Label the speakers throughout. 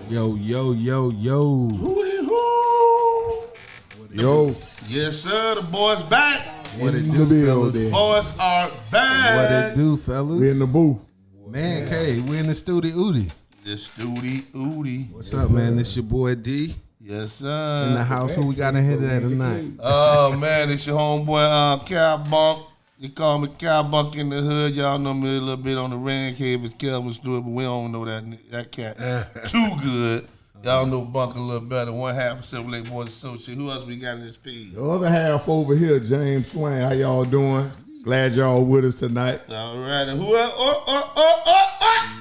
Speaker 1: Yo, yo, yo, yo.
Speaker 2: Yo.
Speaker 3: Yes, sir. The boys back.
Speaker 1: What it do, fellas?
Speaker 3: Boys are back.
Speaker 1: What it do, fellas?
Speaker 2: We in the booth.
Speaker 1: Man, K, we in the studio, Udi.
Speaker 3: The Udi.
Speaker 1: What's up, man? This your boy D.
Speaker 3: Yes, sir.
Speaker 1: In the house, who we got in here today tonight?
Speaker 3: Oh, man, it's your homeboy, Cowbunk. They call me Cowbunk in the hood. Y'all know me a little bit on the Rain Cave as Kelvin Stewart, but we don't know that cat too good. Y'all know Bunk a little better. One half of Silver Lake Boys Associate. Who else we got in this piece?
Speaker 2: The other half over here, James Swain. How y'all doing? Glad y'all with us tonight.
Speaker 3: All right. And who else?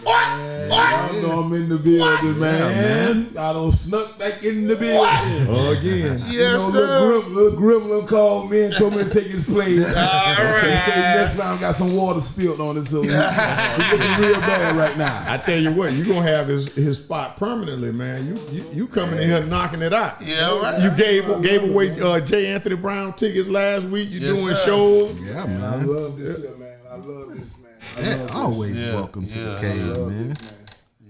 Speaker 2: Y'all know I'm in the building, man. I done snuck back in the building. Again.
Speaker 3: Yes,
Speaker 2: Little Gremlin called me and told me to take his place.
Speaker 3: All right.
Speaker 2: So next round got some water spilled on it, so he's looking real bad right now. I tell you what, you're going to have his spot permanently, man. You coming in here knocking it out.
Speaker 3: Yeah, right.
Speaker 2: You gave away J. Anthony Brown tickets last week. You doing shows.
Speaker 1: Yeah, man.
Speaker 4: I love this shit, man. I love this, man.
Speaker 1: Yeah, always welcome to the cave, man.
Speaker 4: This, man.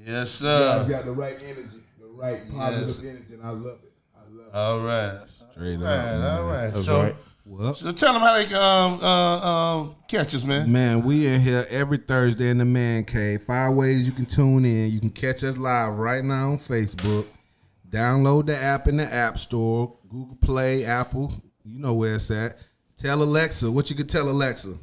Speaker 3: Yes,
Speaker 4: You
Speaker 3: sir.
Speaker 4: guys got the right energy, the right positive energy, and I love it.
Speaker 3: All right.
Speaker 1: Straight up.
Speaker 3: All right.
Speaker 2: That's
Speaker 3: So,
Speaker 2: right.
Speaker 1: Well,
Speaker 3: so tell them how they can catch us, man.
Speaker 1: man, we in here every Thursday in the Man Cave. 5 ways you can tune in. You can catch us live right now on Facebook. Download the app in the App Store, Google Play, Apple. You know where it's at. Tell Alexa what you could tell Alexa.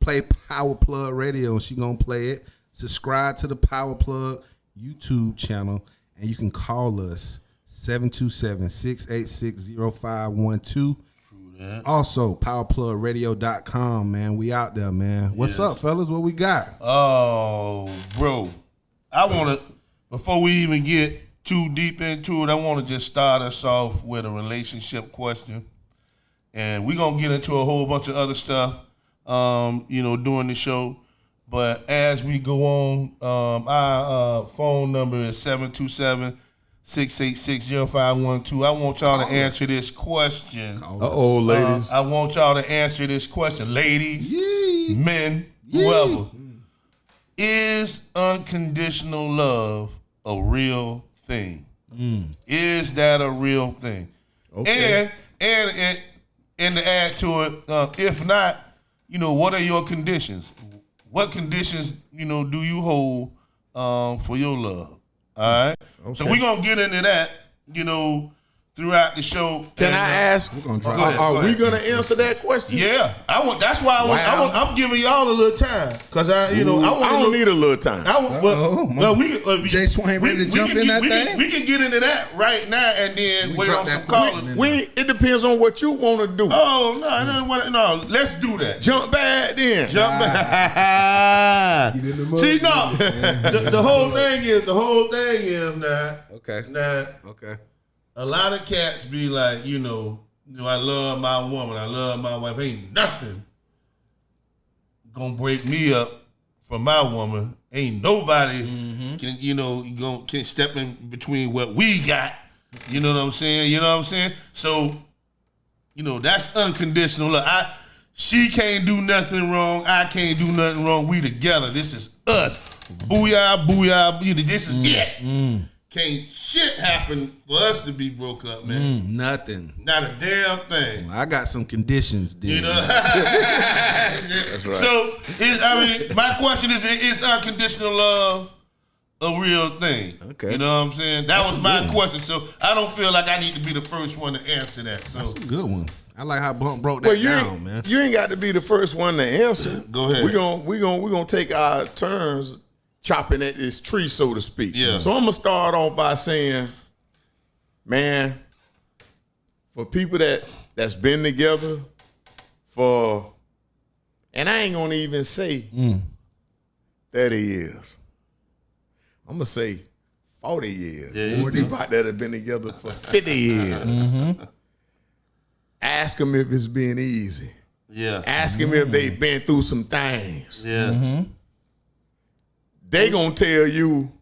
Speaker 1: Play Power Plug Radio. She gonna play it. Subscribe to the Power Plug YouTube channel, and you can call us 727-686-0512. Also, powerplugradio.com, man. We out there, man. What's up, fellas? What we got?
Speaker 3: Oh, bro. I want to, before we even get too deep into it, I want to just start us off with a relationship question. And we're going to get into a whole bunch of other stuff, during the show. But as we go on, our phone number is 727-686-0512. I want y'all to answer this question.
Speaker 2: Uh-oh, ladies.
Speaker 3: I want y'all to answer this question. Ladies, men, whoever. Is unconditional love a real thing? Is that a real thing?
Speaker 2: Okay.
Speaker 3: And to add to it, if not, what are your conditions? What conditions, do you hold for your love? All right. Okay. So we're gonna get into that, throughout the show.
Speaker 2: Can I ask? Are we gonna answer that question?
Speaker 3: Yeah, I want. That's why I'm giving y'all a little time because I don't
Speaker 2: need a little time.
Speaker 1: Jay Swain ready to jump in that thing?
Speaker 3: We can get into that right now and then wait on some callers.
Speaker 2: It depends on what you want to do.
Speaker 3: Oh no! Let's do that.
Speaker 2: Jump back then.
Speaker 3: Jump back. See, no. The whole thing is now.
Speaker 1: Okay.
Speaker 3: Now.
Speaker 1: Okay.
Speaker 3: A lot of cats be like, I love my woman, I love my wife. Ain't nothing gonna break me up from my woman. Ain't nobody can step in between what we got. You know what I'm saying? So, that's unconditional love. She can't do nothing wrong. I can't do nothing wrong. We together. This is us. Booyah, booyah. This is it. Can't shit happen for us to be broke up, man.
Speaker 1: Nothing.
Speaker 3: Not a damn thing.
Speaker 1: I got some conditions, dude.
Speaker 3: That's right. So, my question is unconditional love a real thing? Okay. You know what I'm saying? That was my question. So, I don't feel like I need to be the first one to answer that. So
Speaker 1: that's a good one. I like how Bump broke that down, man.
Speaker 2: You ain't got to be the first one to answer.
Speaker 3: Go ahead.
Speaker 2: We're gonna take our turns chopping at this tree, so to speak.
Speaker 3: Yeah.
Speaker 2: So I'm gonna start off by saying, man, for people that's been together and I ain't gonna even say 30 years. I'm gonna say 40 years.
Speaker 3: Yeah,
Speaker 2: 40 people that have been together for 50 years. Ask them if it's been easy.
Speaker 3: Yeah.
Speaker 2: Ask them if they've been through some things.
Speaker 3: Yeah.
Speaker 2: They gonna tell you,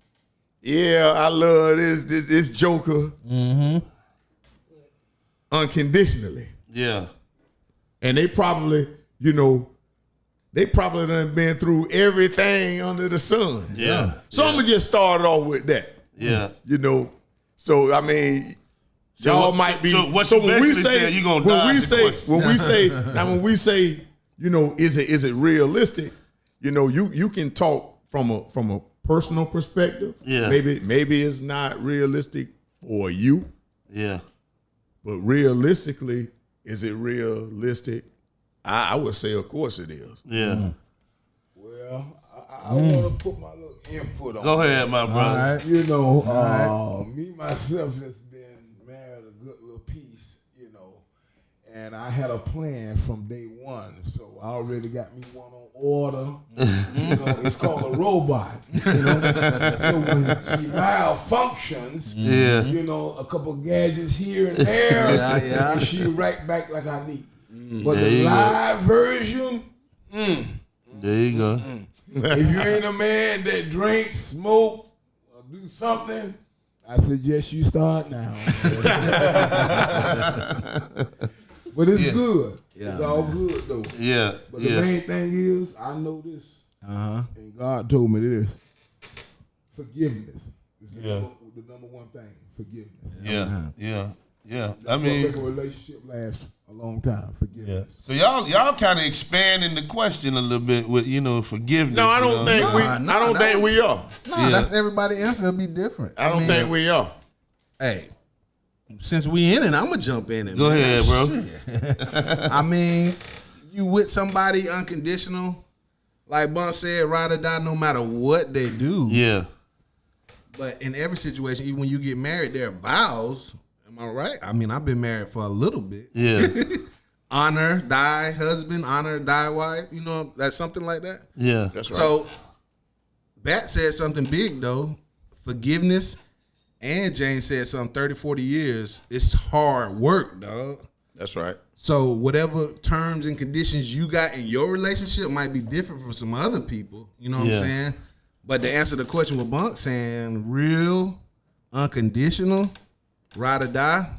Speaker 2: yeah, I love this joker unconditionally.
Speaker 3: Yeah.
Speaker 2: And they probably, done been through everything under the sun.
Speaker 3: Yeah.
Speaker 2: So I'm gonna just start off with that.
Speaker 3: Yeah.
Speaker 2: You know, so I mean, y'all might be.
Speaker 3: So what you basically saying, you gonna dodge the question.
Speaker 2: when we say, you know, is it realistic? You know, you can talk from a personal perspective.
Speaker 3: Yeah.
Speaker 2: Maybe it's not realistic for you.
Speaker 3: Yeah.
Speaker 2: But realistically, is it realistic? I would say, of course, it is.
Speaker 3: Yeah.
Speaker 4: Well, I want to put my little input on.
Speaker 3: Go ahead, my brother.
Speaker 1: All right.
Speaker 4: You know, me myself has been married a good little piece, you know, and I had a plan from day one. So I already got me one on order. You know, it's called a robot. You know, so when she malfunctions, you know, a couple gadgets here and there, and she right back like I need. But the live version,
Speaker 3: There you go.
Speaker 4: if you ain't a man that drinks, smoke, or do something, I suggest you start now. But it's good. It's all good though.
Speaker 3: Yeah.
Speaker 4: But the main thing is, I know this, and God told me this: forgiveness. It's the number one thing. Forgiveness.
Speaker 3: Yeah.
Speaker 4: I mean, make a relationship last a long time. Forgiveness.
Speaker 3: So y'all kind of expanding the question a little bit with forgiveness.
Speaker 2: No, I don't think we are.
Speaker 1: No, that's everybody's answer. It'll be different.
Speaker 2: I don't think we are.
Speaker 1: Hey, since we in it, I'm gonna jump in it.
Speaker 3: Go ahead, bro.
Speaker 1: Shit. I mean, you with somebody unconditional, like Bun said, ride or die, no matter what they do.
Speaker 3: Yeah.
Speaker 1: But in every situation, even when you get married, there are vows. Am I right? I mean, I've been married for a little bit.
Speaker 3: Yeah.
Speaker 1: Honor, die husband, honor, die wife. You know, that's something like that.
Speaker 3: Yeah.
Speaker 2: That's right.
Speaker 1: So, Bat said something big, though. Forgiveness. And Jane said something, 30, 40 years. It's hard work, dog.
Speaker 2: That's right.
Speaker 1: So, whatever terms and conditions you got in your relationship might be different from some other people. You know what I'm saying? But to answer the question with Bunk saying real, unconditional, ride or die,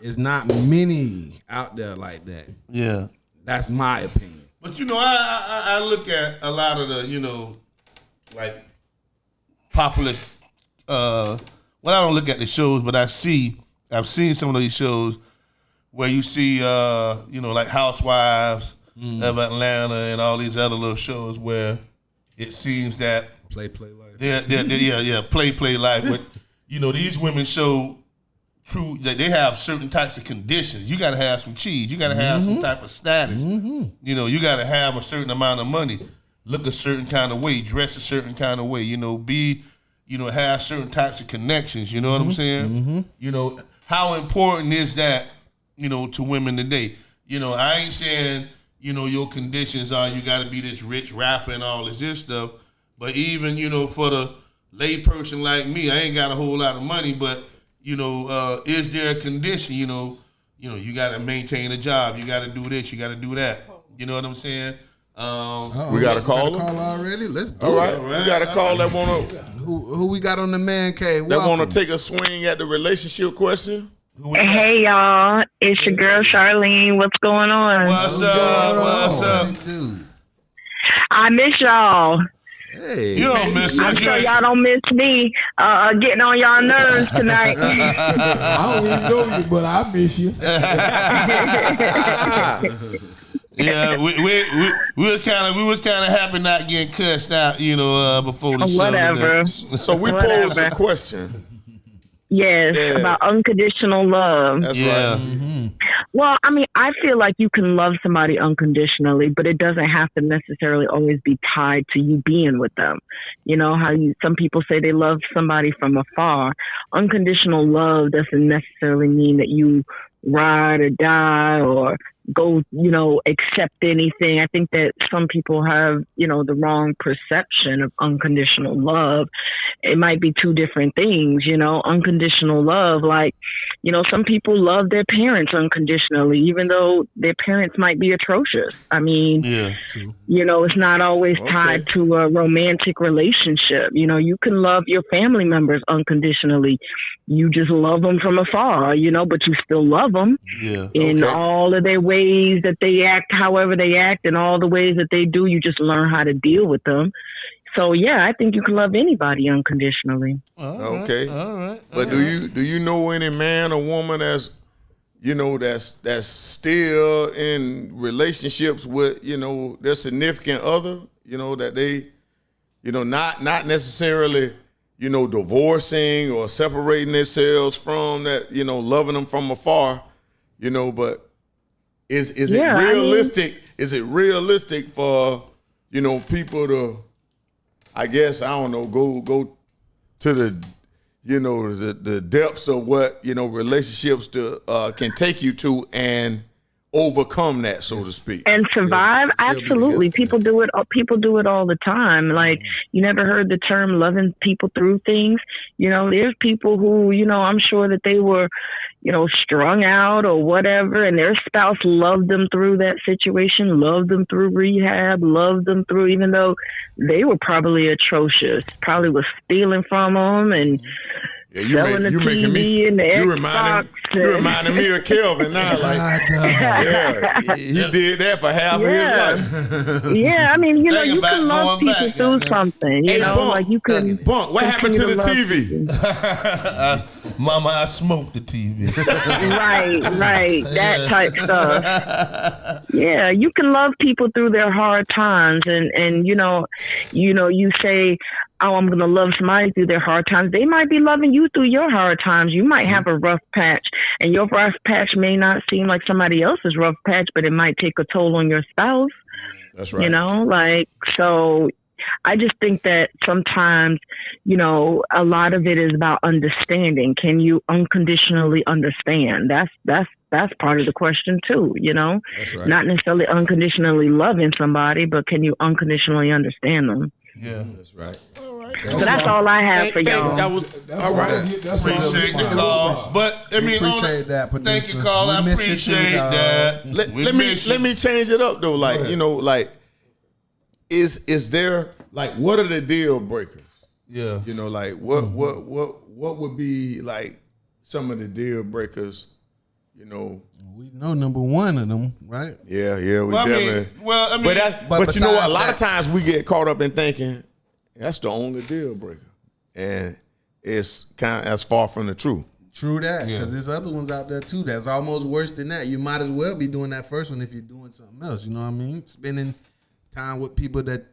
Speaker 1: is not many out there like that.
Speaker 3: Yeah.
Speaker 1: That's my opinion.
Speaker 3: But I look at a lot of the like popular. I don't look at the shows, but I've seen some of these shows where you see like Housewives of Atlanta and all these other little shows where it seems that
Speaker 1: Play life.
Speaker 3: Play life. But these women show true that they have certain types of conditions. You got to have some cheese. You got to have some type of status. You got to have a certain amount of money, look a certain kind of way, dress a certain kind of way. Be, have certain types of connections. You know what I'm saying? How important is that? To women today. I ain't saying your conditions are you got to be this rich rapper and all this stuff. But even for the lay person like me, I ain't got a whole lot of money, but is there a condition? You got to maintain a job. You got to do this. You got to do that. You know what I'm saying?
Speaker 2: We got a caller
Speaker 1: already. Let's do
Speaker 2: all right.
Speaker 1: it.
Speaker 2: We got a call that want to
Speaker 1: Who we got on the man cave?
Speaker 2: that want to take a swing at the relationship question.
Speaker 5: Hey y'all, it's your girl Charlene. What's going on?
Speaker 3: What's up?
Speaker 5: I miss y'all.
Speaker 1: Hey,
Speaker 3: You don't miss
Speaker 5: I'm
Speaker 3: us.
Speaker 5: sure y'all don't miss me getting on y'all nerves tonight.
Speaker 4: I don't even know you, but I miss you.
Speaker 3: Yeah, we was kind of happy not getting cussed out, before the show.
Speaker 5: Whatever.
Speaker 2: So we posed a question.
Speaker 5: Yes, about unconditional love.
Speaker 2: That's right.
Speaker 5: Well, I mean, I feel like you can love somebody unconditionally, but it doesn't have to necessarily always be tied to you being with them. You know how some people say they love somebody from afar. Unconditional love doesn't necessarily mean that you ride or die or go, accept anything. I think that some people have, the wrong perception of unconditional love. It might be two different things, unconditional love. Like, some people love their parents unconditionally, even though their parents might be atrocious. I mean, it's not always tied to a romantic relationship. You can love your family members unconditionally. You just love them from afar, but you still love them in all of their ways that they act, however they act, and all the ways that they do. You just learn how to deal with them. So yeah, I think you can love anybody unconditionally.
Speaker 2: Okay.
Speaker 3: All right.
Speaker 2: But do you know any man or woman that's that's still in relationships with their significant other, that they not necessarily divorcing or separating themselves from that, loving them from afar, but is it realistic? Is it realistic for people to, I guess, I don't know, go to the the depths of what relationships can take you to and overcome that, so to speak,
Speaker 5: and survive? Absolutely. People do it all the time. Like, you never heard the term loving people through things? There's people who, I'm sure that they were strung out or whatever, and their spouse loved them through that situation, loved them through rehab, loved them through, even though they were probably atrocious, probably was stealing from them and selling the TV and the Xbox.
Speaker 2: You reminding me of Kelvin now. Like, he did that for half of his life.
Speaker 5: Yeah, I mean, you can love people through something. Like you can.
Speaker 2: Bunk, what happened to the TV?
Speaker 3: Mama, I smoked the TV.
Speaker 5: Right, that type stuff. Yeah, you can love people through their hard times, and you say, oh, I'm going to love somebody through their hard times. They might be loving you through your hard times. You might have a rough patch, and your rough patch may not seem like somebody else's rough patch, but it might take a toll on your spouse.
Speaker 2: That's right.
Speaker 5: So I just think that sometimes, a lot of it is about understanding. Can you unconditionally understand? That's part of the question too,
Speaker 2: That's right.
Speaker 5: Not necessarily unconditionally loving somebody, but can you unconditionally understand them?
Speaker 3: Yeah,
Speaker 2: that's right.
Speaker 5: So that's all I have for y'all.
Speaker 2: That was all right.
Speaker 3: Appreciate the call, but I mean,
Speaker 1: appreciate that.
Speaker 3: Thank you, Carl. I appreciate that.
Speaker 2: Let me change it up though. Like is there what are the deal breakers?
Speaker 3: Yeah.
Speaker 2: What would be like some of the deal breakers?
Speaker 1: We know number one of them, right?
Speaker 2: Yeah, we definitely. But you know what? A lot of times we get caught up in thinking that's the only deal breaker, and it's that's far from the truth.
Speaker 1: True that, because there's other ones out there too that's almost worse than that. You might as well be doing that first one if you're doing something else. You know what I mean? Spending time with people that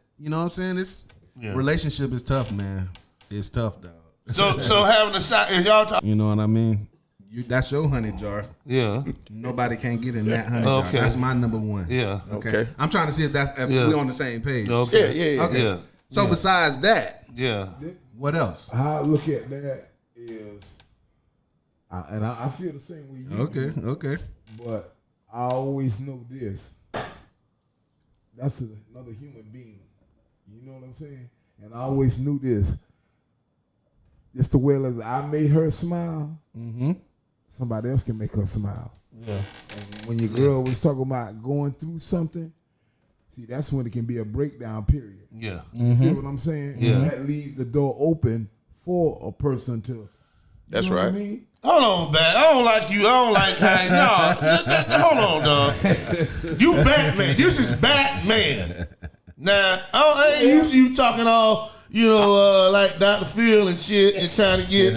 Speaker 1: relationship is tough, man. It's tough, dog.
Speaker 3: So having a shot is y'all talking.
Speaker 1: You know what I mean? That's your honey jar.
Speaker 3: Yeah.
Speaker 1: Nobody can get in that honey jar. That's my number one.
Speaker 3: Yeah.
Speaker 1: Okay. I'm trying to see if we're on the same page.
Speaker 3: Okay.
Speaker 2: Yeah.
Speaker 1: Okay. So besides that, what else?
Speaker 4: How I look at that is, and I feel the same way you do.
Speaker 1: Okay.
Speaker 4: But I always know this. That's another human being. You know what I'm saying? And I always knew this. Just the way as I made her smile, somebody else can make her smile.
Speaker 3: Yeah.
Speaker 4: And when your girl was talking about going through something, see, that's when it can be a breakdown period.
Speaker 3: Yeah.
Speaker 4: You feel what I'm saying?
Speaker 3: Yeah.
Speaker 4: And that leaves the door open for a person to.
Speaker 2: That's
Speaker 4: you know
Speaker 2: right.
Speaker 4: What I mean?
Speaker 3: Hold on, Bat. I don't like you. I don't like how. No. Hold on, dog. You Batman. This is Batman. Now, I ain't used to you talking all, like Dr. Phil and shit and trying to get,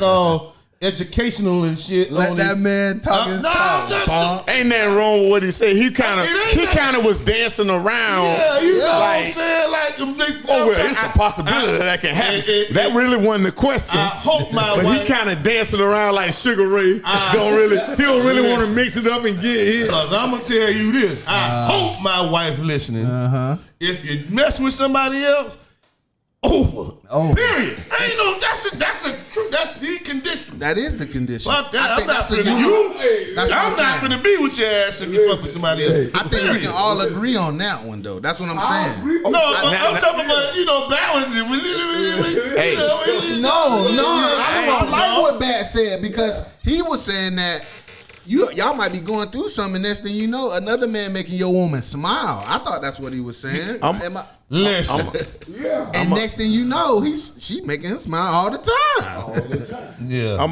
Speaker 3: all educational and shit.
Speaker 1: Let that man talk his talk.
Speaker 2: Ain't nothing wrong with what he said. He kind of was dancing around.
Speaker 3: Yeah, what I'm saying?
Speaker 2: It's a possibility that can happen. That really wasn't the question.
Speaker 3: I hope my
Speaker 2: but
Speaker 3: wife.
Speaker 2: He kind of dancing around like Sugar Ray. He don't really want to mix it up and get hit.
Speaker 3: Because I'm going to tell you this. I hope my wife listening. If you mess with somebody else, over. Period. Ain't no. That's the condition.
Speaker 1: That is the condition.
Speaker 3: Fuck that. I'm not finna be with your ass if you fuck with somebody else.
Speaker 1: I think we can all agree on that one, though. That's what I'm saying.
Speaker 3: No, I'm talking about balance.
Speaker 1: I like what Bat said, because he was saying that y'all might be going through something, and next thing you know, another man making your woman smile. I thought that's what he was saying.
Speaker 3: Listen.
Speaker 1: And next thing you know, she making him smile all the time.
Speaker 3: Yeah.
Speaker 2: I'm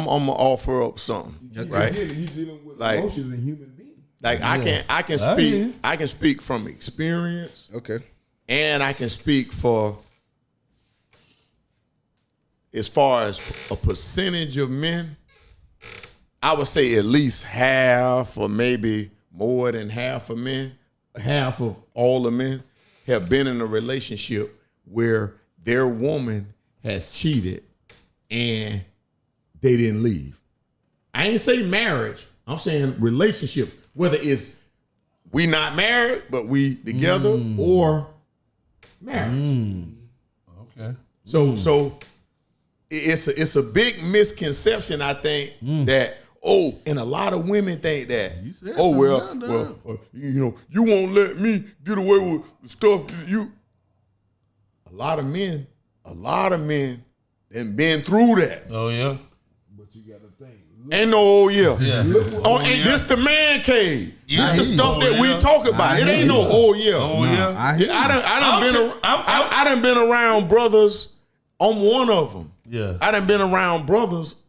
Speaker 2: gonna offer up something. Right?
Speaker 4: You're dealing with emotions and human beings.
Speaker 2: Like I can speak from experience.
Speaker 1: Okay.
Speaker 2: and I can speak for as far as a percentage of men, I would say at least half or maybe more than half of men, half of all the men have been in a relationship where their woman has cheated and they didn't leave. I ain't say marriage. I'm saying relationships, whether it's we not married, but we together or marriage.
Speaker 3: Okay.
Speaker 2: So it's a big misconception, I think, that and a lot of women think that you won't let me get away with stuff you. A lot of men and been through that.
Speaker 3: Oh yeah.
Speaker 4: But you got to think.
Speaker 2: Ain't no
Speaker 3: Yeah.
Speaker 2: ain't this the man cave?
Speaker 3: Yeah.
Speaker 2: This the stuff that we talk about. It ain't no
Speaker 3: Oh yeah.
Speaker 2: I done been around brothers. I'm one of them.
Speaker 3: Yeah.
Speaker 2: I done been around brothers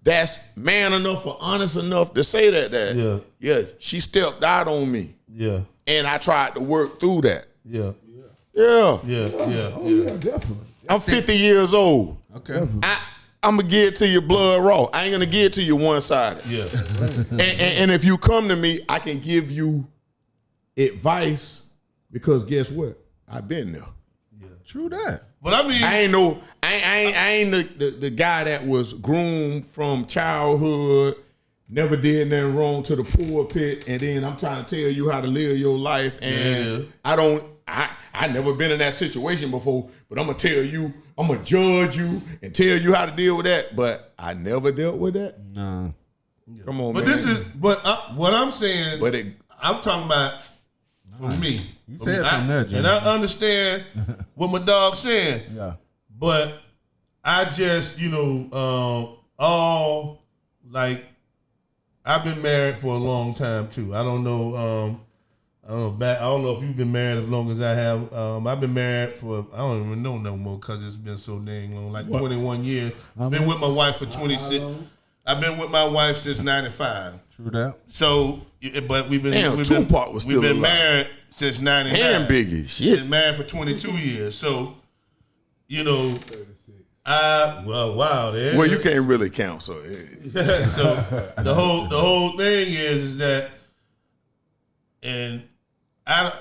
Speaker 2: that's man enough or honest enough to say that. Yeah, she stepped out on me.
Speaker 3: Yeah.
Speaker 2: And I tried to work through that.
Speaker 3: Yeah.
Speaker 2: Yeah.
Speaker 4: Yeah, definitely.
Speaker 2: I'm 50 years old.
Speaker 1: Okay.
Speaker 2: I'm gonna give it to you blood raw. I ain't gonna give it to you one-sided.
Speaker 3: Yeah.
Speaker 2: And if you come to me, I can give you advice because guess what? I've been there.
Speaker 1: True that.
Speaker 3: But I mean,
Speaker 2: I ain't the guy that was groomed from childhood, never did nothing wrong to the pulpit, and then I'm trying to tell you how to live your life, and I never been in that situation before, but I'm gonna tell you, I'm gonna judge you and tell you how to deal with that, but I never dealt with that.
Speaker 1: Nah.
Speaker 2: Come on,
Speaker 3: but
Speaker 2: man.
Speaker 3: what I'm saying.
Speaker 2: But
Speaker 3: I'm talking about for me.
Speaker 1: You said something there, Jimmy.
Speaker 3: And I understand what my dog's saying.
Speaker 1: Yeah.
Speaker 3: But I just, I've been married for a long time too. I don't know if you've been married as long as I have. I've been married for, I don't even know no more because it's been so dang long, 21 years. I've been with my wife for 26. I've been with my wife since 95.
Speaker 1: True that.
Speaker 3: So, but we've been
Speaker 2: Tupac was still
Speaker 3: we've been
Speaker 2: alive.
Speaker 3: married since 99.
Speaker 2: And Biggie, shit.
Speaker 3: Been married for 22 years. So, wow.
Speaker 2: Well, you can't really count, so.
Speaker 3: So the whole thing is that, and I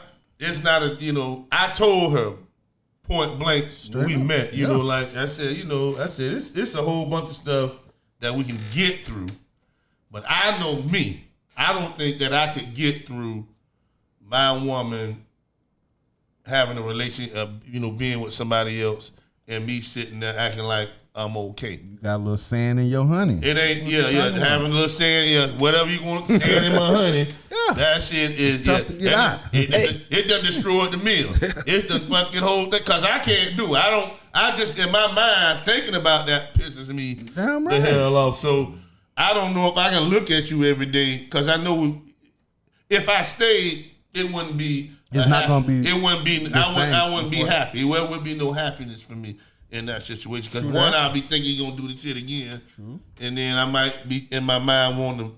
Speaker 3: told her point blank when we met, like I said, it's a whole bunch of stuff that we can get through. But I know me. I don't think that I could get through my woman having a relationship, being with somebody else and me sitting there acting like I'm okay.
Speaker 1: You got a little sand in your honey.
Speaker 3: It ain't, having a little sand, whatever you want to sand in my honey.
Speaker 1: Yeah.
Speaker 3: That shit is
Speaker 1: tough to get out.
Speaker 3: It done destroyed the meal. It's the fucking whole thing, because I can't do it. I just, in my mind, thinking about that pisses me
Speaker 1: Damn right.
Speaker 3: the hell off. So I don't know if I can look at you every day, because I know if I stayed, it wouldn't be.
Speaker 1: It's not gonna be.
Speaker 3: It wouldn't be. I wouldn't be happy. Well, it would be no happiness for me in that situation. Because one, I'll be thinking you're gonna do the shit again. True. And then I might be in my mind wanting to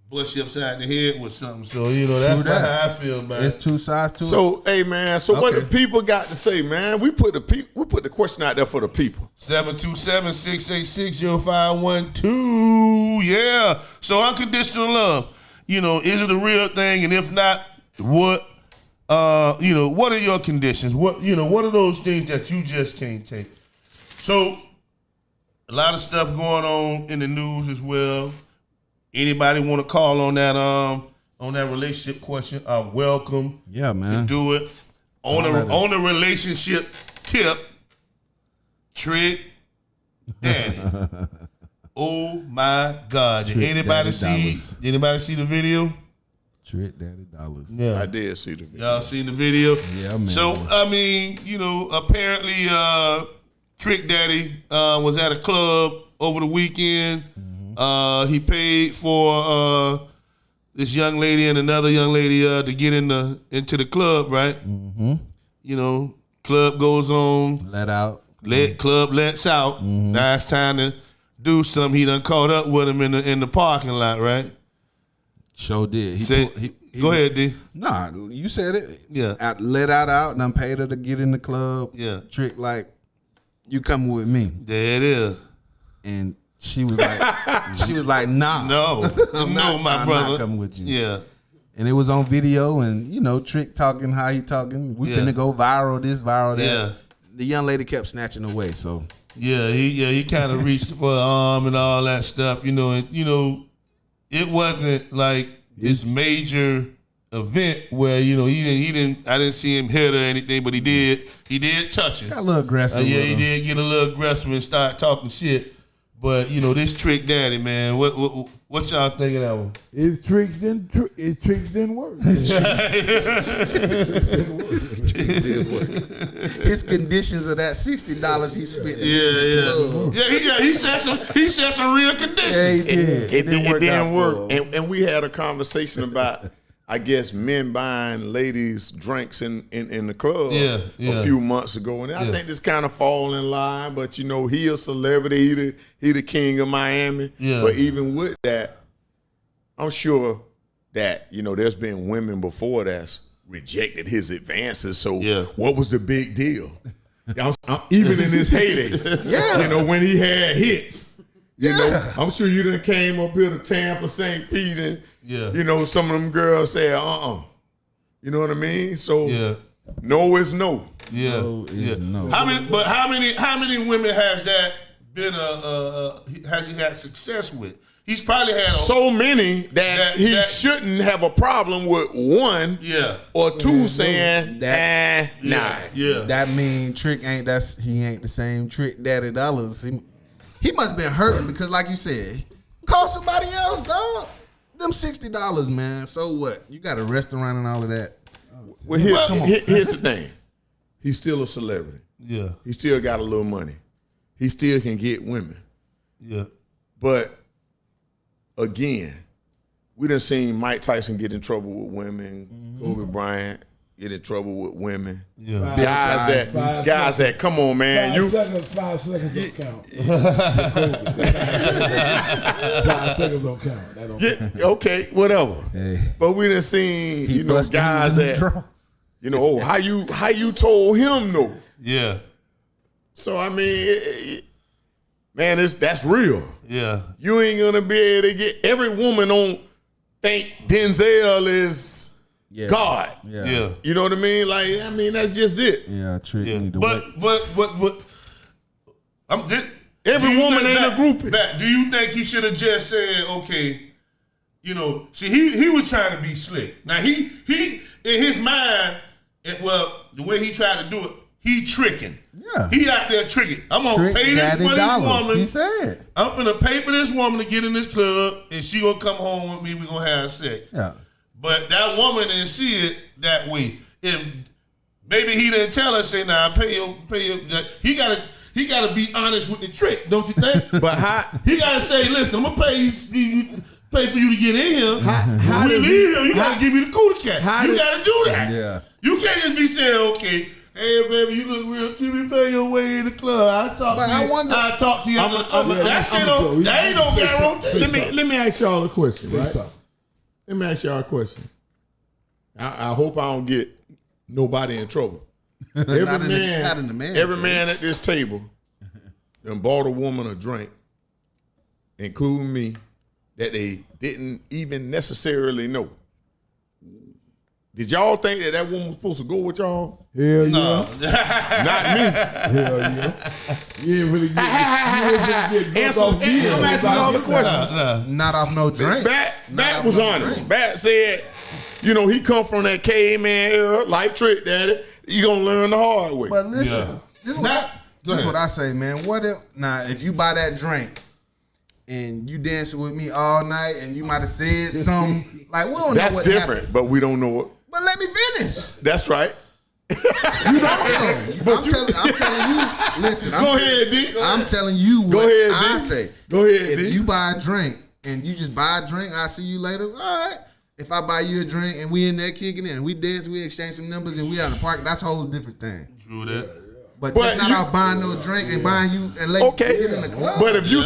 Speaker 3: bust you upside the head with something. So that's how I feel about it.
Speaker 1: It's two sides to it.
Speaker 2: So, hey man, what the people got to say, man? We put the question out there for the people.
Speaker 3: 727-686-0512. Yeah. So unconditional love. Is it a real thing? And if not, what are your conditions? What are those things that you just can't take? So a lot of stuff going on in the news as well. Anybody want to call on that relationship question? Welcome.
Speaker 1: Yeah, man.
Speaker 3: To do it. On the relationship tip, Trick Daddy. Oh my God! Did anybody see the video?
Speaker 1: Trick Daddy Dollars.
Speaker 2: Yeah, I did see the video.
Speaker 3: Y'all seen the video?
Speaker 1: Yeah, man.
Speaker 3: So apparently, Trick Daddy was at a club over the weekend. Mm-hmm. He paid for this young lady and another young lady to get into the club, right? Mm-hmm. Club goes on.
Speaker 1: Let out.
Speaker 3: Club lets out. Mm-hmm. Now it's time to do something. He done caught up with him in the parking lot, right?
Speaker 1: Sure did.
Speaker 3: Go ahead, D.
Speaker 1: Nah, you said it.
Speaker 3: Yeah.
Speaker 1: I let out and I paid her to get in the club.
Speaker 3: Yeah.
Speaker 1: Trick like, you coming with me.
Speaker 3: There it is.
Speaker 1: And she was like, nah.
Speaker 3: No,
Speaker 1: I'm
Speaker 3: my brother.
Speaker 1: not coming with you.
Speaker 3: Yeah.
Speaker 1: And it was on video and, Trick talking how he talking. We finna go viral, this, viral, that.
Speaker 3: Yeah.
Speaker 1: The young lady kept snatching away, so.
Speaker 3: He kind of reached for her arm and all that stuff, it wasn't like this major event where I didn't see him hit or anything, but he did touch her.
Speaker 1: Got a little aggressive.
Speaker 3: He did get a little aggressive and start talking shit. But this Trick Daddy, man, what y'all think of that one?
Speaker 4: His tricks didn't work.
Speaker 1: His conditions of that $60 he spent.
Speaker 3: He said some real conditions.
Speaker 1: Yeah, he did.
Speaker 2: It didn't work. And we had a conversation about, I guess, men buying ladies drinks in the club a few months ago. And I think this kind of fall in line, but he a celebrity, he the king of Miami.
Speaker 3: Yeah.
Speaker 2: But even with that, I'm sure that, there's been women before that's rejected his advances. So what was the big deal? Even in his heyday, when he had hits, I'm sure you done came up here to Tampa, St. Pete, and some of them girls say, you know what I mean? So no is no.
Speaker 3: Yeah.
Speaker 1: No is no.
Speaker 3: How many women has that been has he had success with? He's probably had
Speaker 2: so many that he shouldn't have a problem with one or two saying nah.
Speaker 3: Yeah.
Speaker 1: That mean Trick ain't the same Trick Daddy dollars. He must have been hurting because, like you said, call somebody else, dog. Them $60, man. So what? You got a restaurant and all of that.
Speaker 2: Well, here's the thing. He's still a celebrity.
Speaker 3: Yeah.
Speaker 2: He still got a little money. He still can get women.
Speaker 3: Yeah.
Speaker 2: But again, we done seen Mike Tyson get in trouble with women, Kobe Bryant get in trouble with women.
Speaker 3: Yeah.
Speaker 2: Guys that come on, man.
Speaker 4: 5 seconds don't count. 5 seconds don't count. That don't count.
Speaker 2: Okay, whatever.
Speaker 1: Hey.
Speaker 2: But we done seen, guys that how you told him no.
Speaker 3: Yeah.
Speaker 2: So I mean, man, that's real.
Speaker 3: Yeah.
Speaker 2: You ain't gonna be able to get every woman on think Denzel is God.
Speaker 3: Yeah.
Speaker 2: You know what I mean? That's just it.
Speaker 1: Yeah, Trick need to
Speaker 3: But
Speaker 2: every woman ain't a groupie.
Speaker 3: Do you think he should have just said, okay, see, he was trying to be slick. Now he in his mind, the way he tried to do it, he tricking.
Speaker 1: Yeah.
Speaker 3: He out there tricking. I'm gonna pay this for this woman.
Speaker 1: He said.
Speaker 3: I'm gonna pay for this woman to get in this club, and she gonna come home with me. We gonna have sex.
Speaker 1: Yeah.
Speaker 3: But that woman didn't see it that way. And maybe he didn't tell her, say, nah, pay your. He gotta be honest with the Trick, don't you think?
Speaker 2: But
Speaker 3: he gotta say, listen, I'm gonna pay for you to get in here. When we leave here, you gotta give me the cootie cat. You gotta do that.
Speaker 1: Yeah.
Speaker 3: You can't just be saying, okay, hey baby, you look real cute. You pay your way in the club. I'll talk to you. That ain't no guarantee.
Speaker 2: Let me ask y'all a question, right? Let me ask y'all a question. I hope I don't get nobody in trouble. Every man at this table done bought a woman a drink, including me, that they didn't even necessarily know. Did y'all think that woman was supposed to go with y'all?
Speaker 4: Hell yeah.
Speaker 3: No.
Speaker 2: Not me.
Speaker 4: Hell yeah. You ain't really get
Speaker 2: I'm asking y'all the question.
Speaker 1: Not off no drink.
Speaker 2: Bat was honest. Bat said, he come from that caveman era, like Trick Daddy. You gonna learn the hard way.
Speaker 1: But listen, this is what I say, man. If you buy that drink and you dancing with me all night and you might have said something, like we don't know what
Speaker 2: different,
Speaker 1: happened.
Speaker 2: but we don't know what.
Speaker 1: But let me finish.
Speaker 2: That's right.
Speaker 1: You don't know. I'm telling you. Listen.
Speaker 2: Go ahead, D.
Speaker 1: I'm telling you what I say.
Speaker 2: Go ahead, D.
Speaker 1: If you buy a drink and you just buy a drink, I'll see you later. All right. If I buy you a drink and we in there kicking it and we dance, we exchange some numbers and we out in the park, that's a whole different thing.
Speaker 3: True that.
Speaker 1: But just not out buying no drink and buying you and letting you get in the club.
Speaker 2: But if you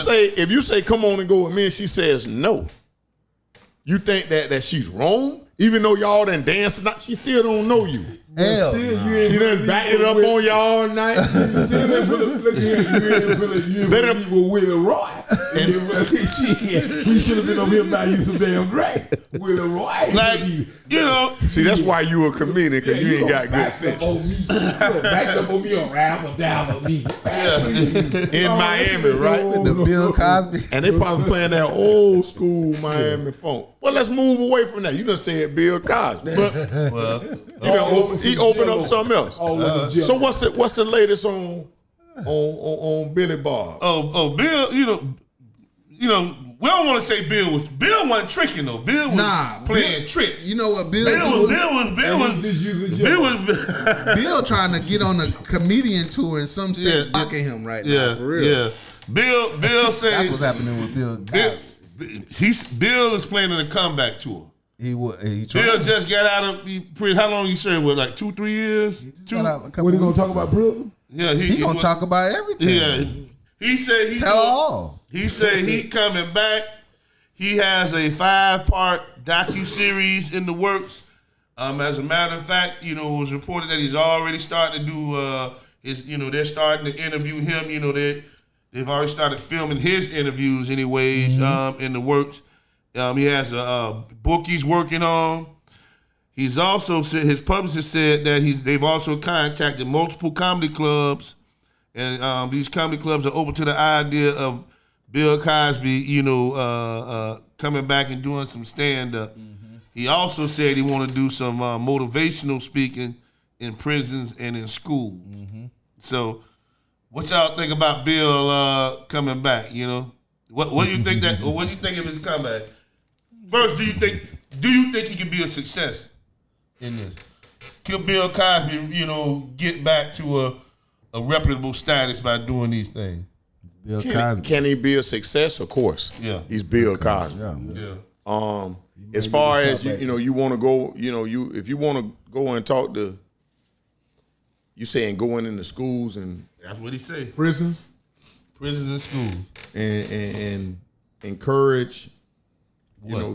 Speaker 2: say come on and go with me and she says no, you think that she's wrong? Even though y'all done danced tonight, she still don't know you.
Speaker 1: Hell,
Speaker 2: She done backed it up on y'all all night.
Speaker 4: Look here, you
Speaker 2: Let
Speaker 4: ain't
Speaker 2: him-
Speaker 4: with Willie Roy. He should have been over here buying you some damn drink. Willie Roy.
Speaker 3: Like, you know,
Speaker 2: See, that's why you a comedian, because you ain't got good sense.
Speaker 4: Backed up on me or razzle dazzle me.
Speaker 2: In Miami, right?
Speaker 1: the Bill Cosby.
Speaker 2: And they probably playing that old school Miami funk. Well, let's move away from that. You done said Bill Cosby. But he opened up something else. So what's the latest on Billy Bob?
Speaker 3: Bill, you know, we don't want to say Bill wasn't tricking though. Bill was playing tricks.
Speaker 1: You know what Bill Bill trying to get on a comedian tour and some states blocking him right now. For real.
Speaker 3: Yeah. Bill said
Speaker 1: That's what's happening with Bill.
Speaker 3: Bill is planning a comeback tour.
Speaker 1: He
Speaker 3: Bill just got out of prison. How long you served with? Like 2-3 years?
Speaker 4: What he gonna talk about prison?
Speaker 3: Yeah,
Speaker 1: he gonna talk about everything.
Speaker 3: Yeah. He said he he coming back. He has a 5-part docuseries in the works. As a matter of fact, it was reported that he's already starting to do they're starting to interview him. They've already started filming his interviews anyways, in the works. He has a book he's working on. He's also said, his publicist said that they've also contacted multiple comedy clubs, and these comedy clubs are open to the idea of Bill Cosby, coming back and doing some stand-up. He also said he want to do some motivational speaking in prisons and in schools. So, what y'all think about Bill coming back? What do you think what do you think of his comeback? First, do you think he can be a success in this? Can Bill Cosby, get back to a reputable status by doing these things?
Speaker 1: Bill Cosby.
Speaker 2: Can he be a success? Of course.
Speaker 3: Yeah.
Speaker 2: He's Bill Cosby.
Speaker 3: Yeah.
Speaker 2: As far as you want to go, if you want to go and talk to, you saying going into schools and
Speaker 3: That's what he said.
Speaker 2: prisons
Speaker 3: Prisons and schools.
Speaker 2: and encourage,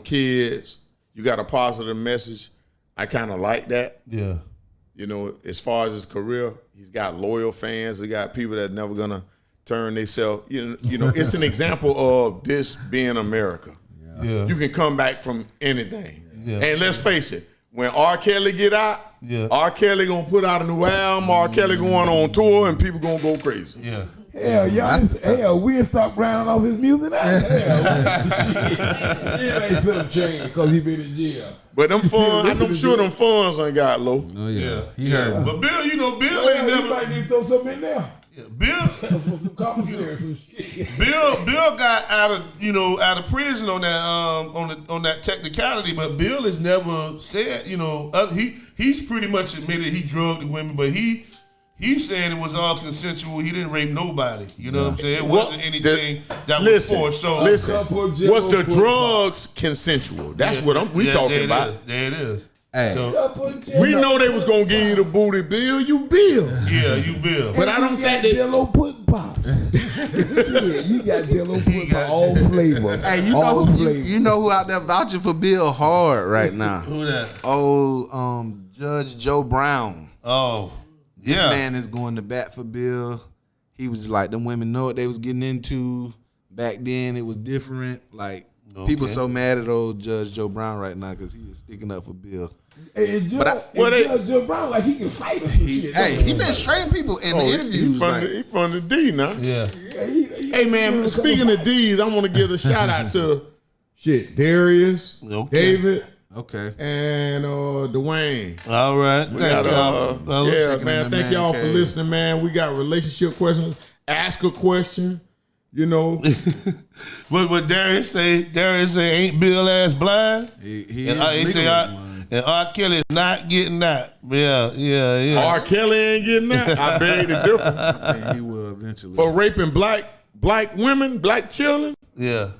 Speaker 2: kids. You got a positive message. I kind of like that.
Speaker 3: Yeah.
Speaker 2: As far as his career, he's got loyal fans. He got people that never gonna turn themselves. It's an example of this being America.
Speaker 3: Yeah.
Speaker 2: You can come back from anything.
Speaker 3: Yeah.
Speaker 2: And let's face it, when R. Kelly get out, R. Kelly gonna put out a new album, R. Kelly going on tour, and people gonna go crazy.
Speaker 3: Yeah.
Speaker 4: Hell, we ain't stop grinding off his music now. It ain't something changed because he been in jail.
Speaker 2: But them funds, I'm sure them funds ain't got low.
Speaker 1: Oh yeah.
Speaker 3: He heard. But Bill, Bill ain't
Speaker 4: You
Speaker 3: never.
Speaker 4: might need to throw something in there.
Speaker 3: Bill,
Speaker 4: For some commissary, some shit.
Speaker 3: Bill got out of prison on that on that technicality, but Bill has never said he's pretty much admitted he drugged the women, but he's saying it was all consensual. He didn't rape nobody. You know what I'm saying? It wasn't anything that was forced. So
Speaker 2: was the drugs consensual? That's what we talking about.
Speaker 3: There it is.
Speaker 1: Hey.
Speaker 2: We know they was gonna give you the booty, Bill. You Bill.
Speaker 3: Yeah, you Bill.
Speaker 2: But I don't think they.
Speaker 4: Jello pudding pop. Shit, you got Jello pudding pop, all flavors.
Speaker 1: Hey, you know who out there vouching for Bill hard right now?
Speaker 3: Who that?
Speaker 1: Oh, Judge Joe Brown.
Speaker 3: Oh, yeah.
Speaker 1: This man is going to bat for Bill. He was like, them women know what they was getting into. Back then, it was different. Like, people so mad at old Judge Joe Brown right now because he is sticking up for Bill.
Speaker 4: Hey, Judge Joe Brown, like he can fight or some shit.
Speaker 1: Hey, he been straighting people in the interviews.
Speaker 2: He from the D now.
Speaker 3: Yeah.
Speaker 2: Hey man, speaking of D's, I want to give a shout out to Darius, David, and Dwayne.
Speaker 3: All right.
Speaker 2: Thank y'all for listening, man. We got relationship questions. Ask a question.
Speaker 3: What Darius say? Ain't Bill ass blind?
Speaker 1: He
Speaker 3: and R. Kelly is not getting that. Yeah.
Speaker 2: R. Kelly ain't getting that. I beg the difference.
Speaker 1: And he will eventually.
Speaker 2: For raping black women, black children.
Speaker 3: Yeah.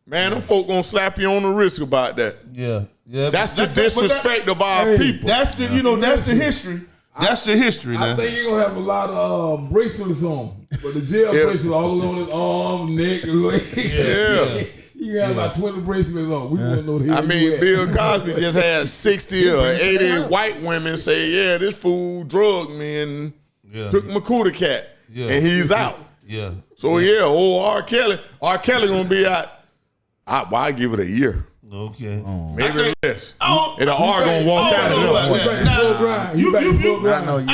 Speaker 2: Man, them folk gonna slap you on the wrist about that.
Speaker 3: Yeah.
Speaker 2: That's the disrespect of our people.
Speaker 3: That's the that's the history. That's the history, man.
Speaker 4: I think you're gonna have a lot of bracelets on, but the jail bracelet all along his arm, neck, and legs.
Speaker 2: Yeah.
Speaker 4: He You got about 20 bracelets on. We want to know the
Speaker 2: I
Speaker 4: hell
Speaker 2: mean,
Speaker 4: you at.
Speaker 2: Bill Cosby just had 60 or 80 white women say, yeah, this fool drugged me and took my cootie cat, and he's out.
Speaker 3: Yeah.
Speaker 2: So, old R. Kelly gonna be out. I give it a year.
Speaker 3: Okay.
Speaker 2: Maybe less. And the R gonna walk out of there.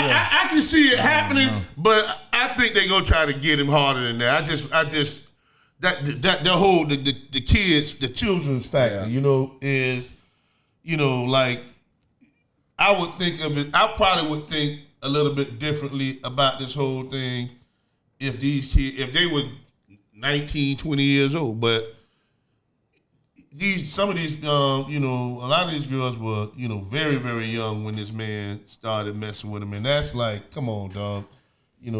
Speaker 3: I can see it happening, but I think they're gonna try to get him harder than that. I just that whole the kids, the children's factor, is like I would think of it. I probably would think a little bit differently about this whole thing if these kids, if they were 19, 20 years old, but. Some of these, a lot of these girls were, very, very young when this man started messing with them, and that's like, come on, dog.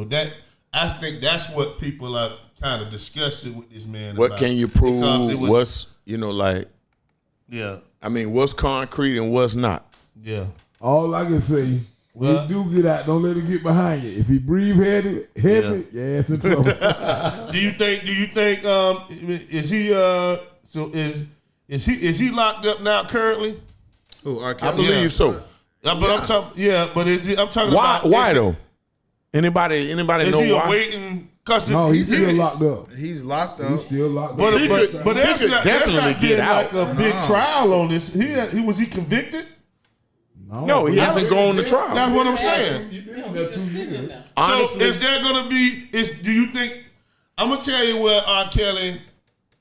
Speaker 3: That I think that's what people are kind of disgusted with this man.
Speaker 2: What
Speaker 3: about.
Speaker 2: can you prove? What's
Speaker 3: yeah.
Speaker 2: I mean, what's concrete and what's not?
Speaker 3: Yeah.
Speaker 4: All I can say, when you do get out, don't let it get behind you. If he breathe heavy, your ass in trouble.
Speaker 3: Do you think? Is he? Is he locked up now currently?
Speaker 1: Who, R.
Speaker 2: I
Speaker 1: Kelly?
Speaker 2: believe so.
Speaker 3: But I'm talking. Yeah, but is he? I'm talking
Speaker 2: Why?
Speaker 3: about.
Speaker 2: Why though? Anybody
Speaker 3: Is
Speaker 2: know
Speaker 3: he
Speaker 2: why?
Speaker 3: awaiting custody?
Speaker 4: No, he's still locked up.
Speaker 1: He's locked up.
Speaker 4: He's still locked up.
Speaker 3: But that's
Speaker 2: could
Speaker 3: not
Speaker 2: definitely
Speaker 3: getting
Speaker 2: get
Speaker 3: like
Speaker 2: out.
Speaker 3: a big trial on this. Was he convicted?
Speaker 2: No, he hasn't gone to trial.
Speaker 3: That's what I'm saying.
Speaker 4: He's been on there 2 years.
Speaker 2: Honestly,
Speaker 3: So is there gonna be? Do you think? I'm gonna tell you where R. Kelly.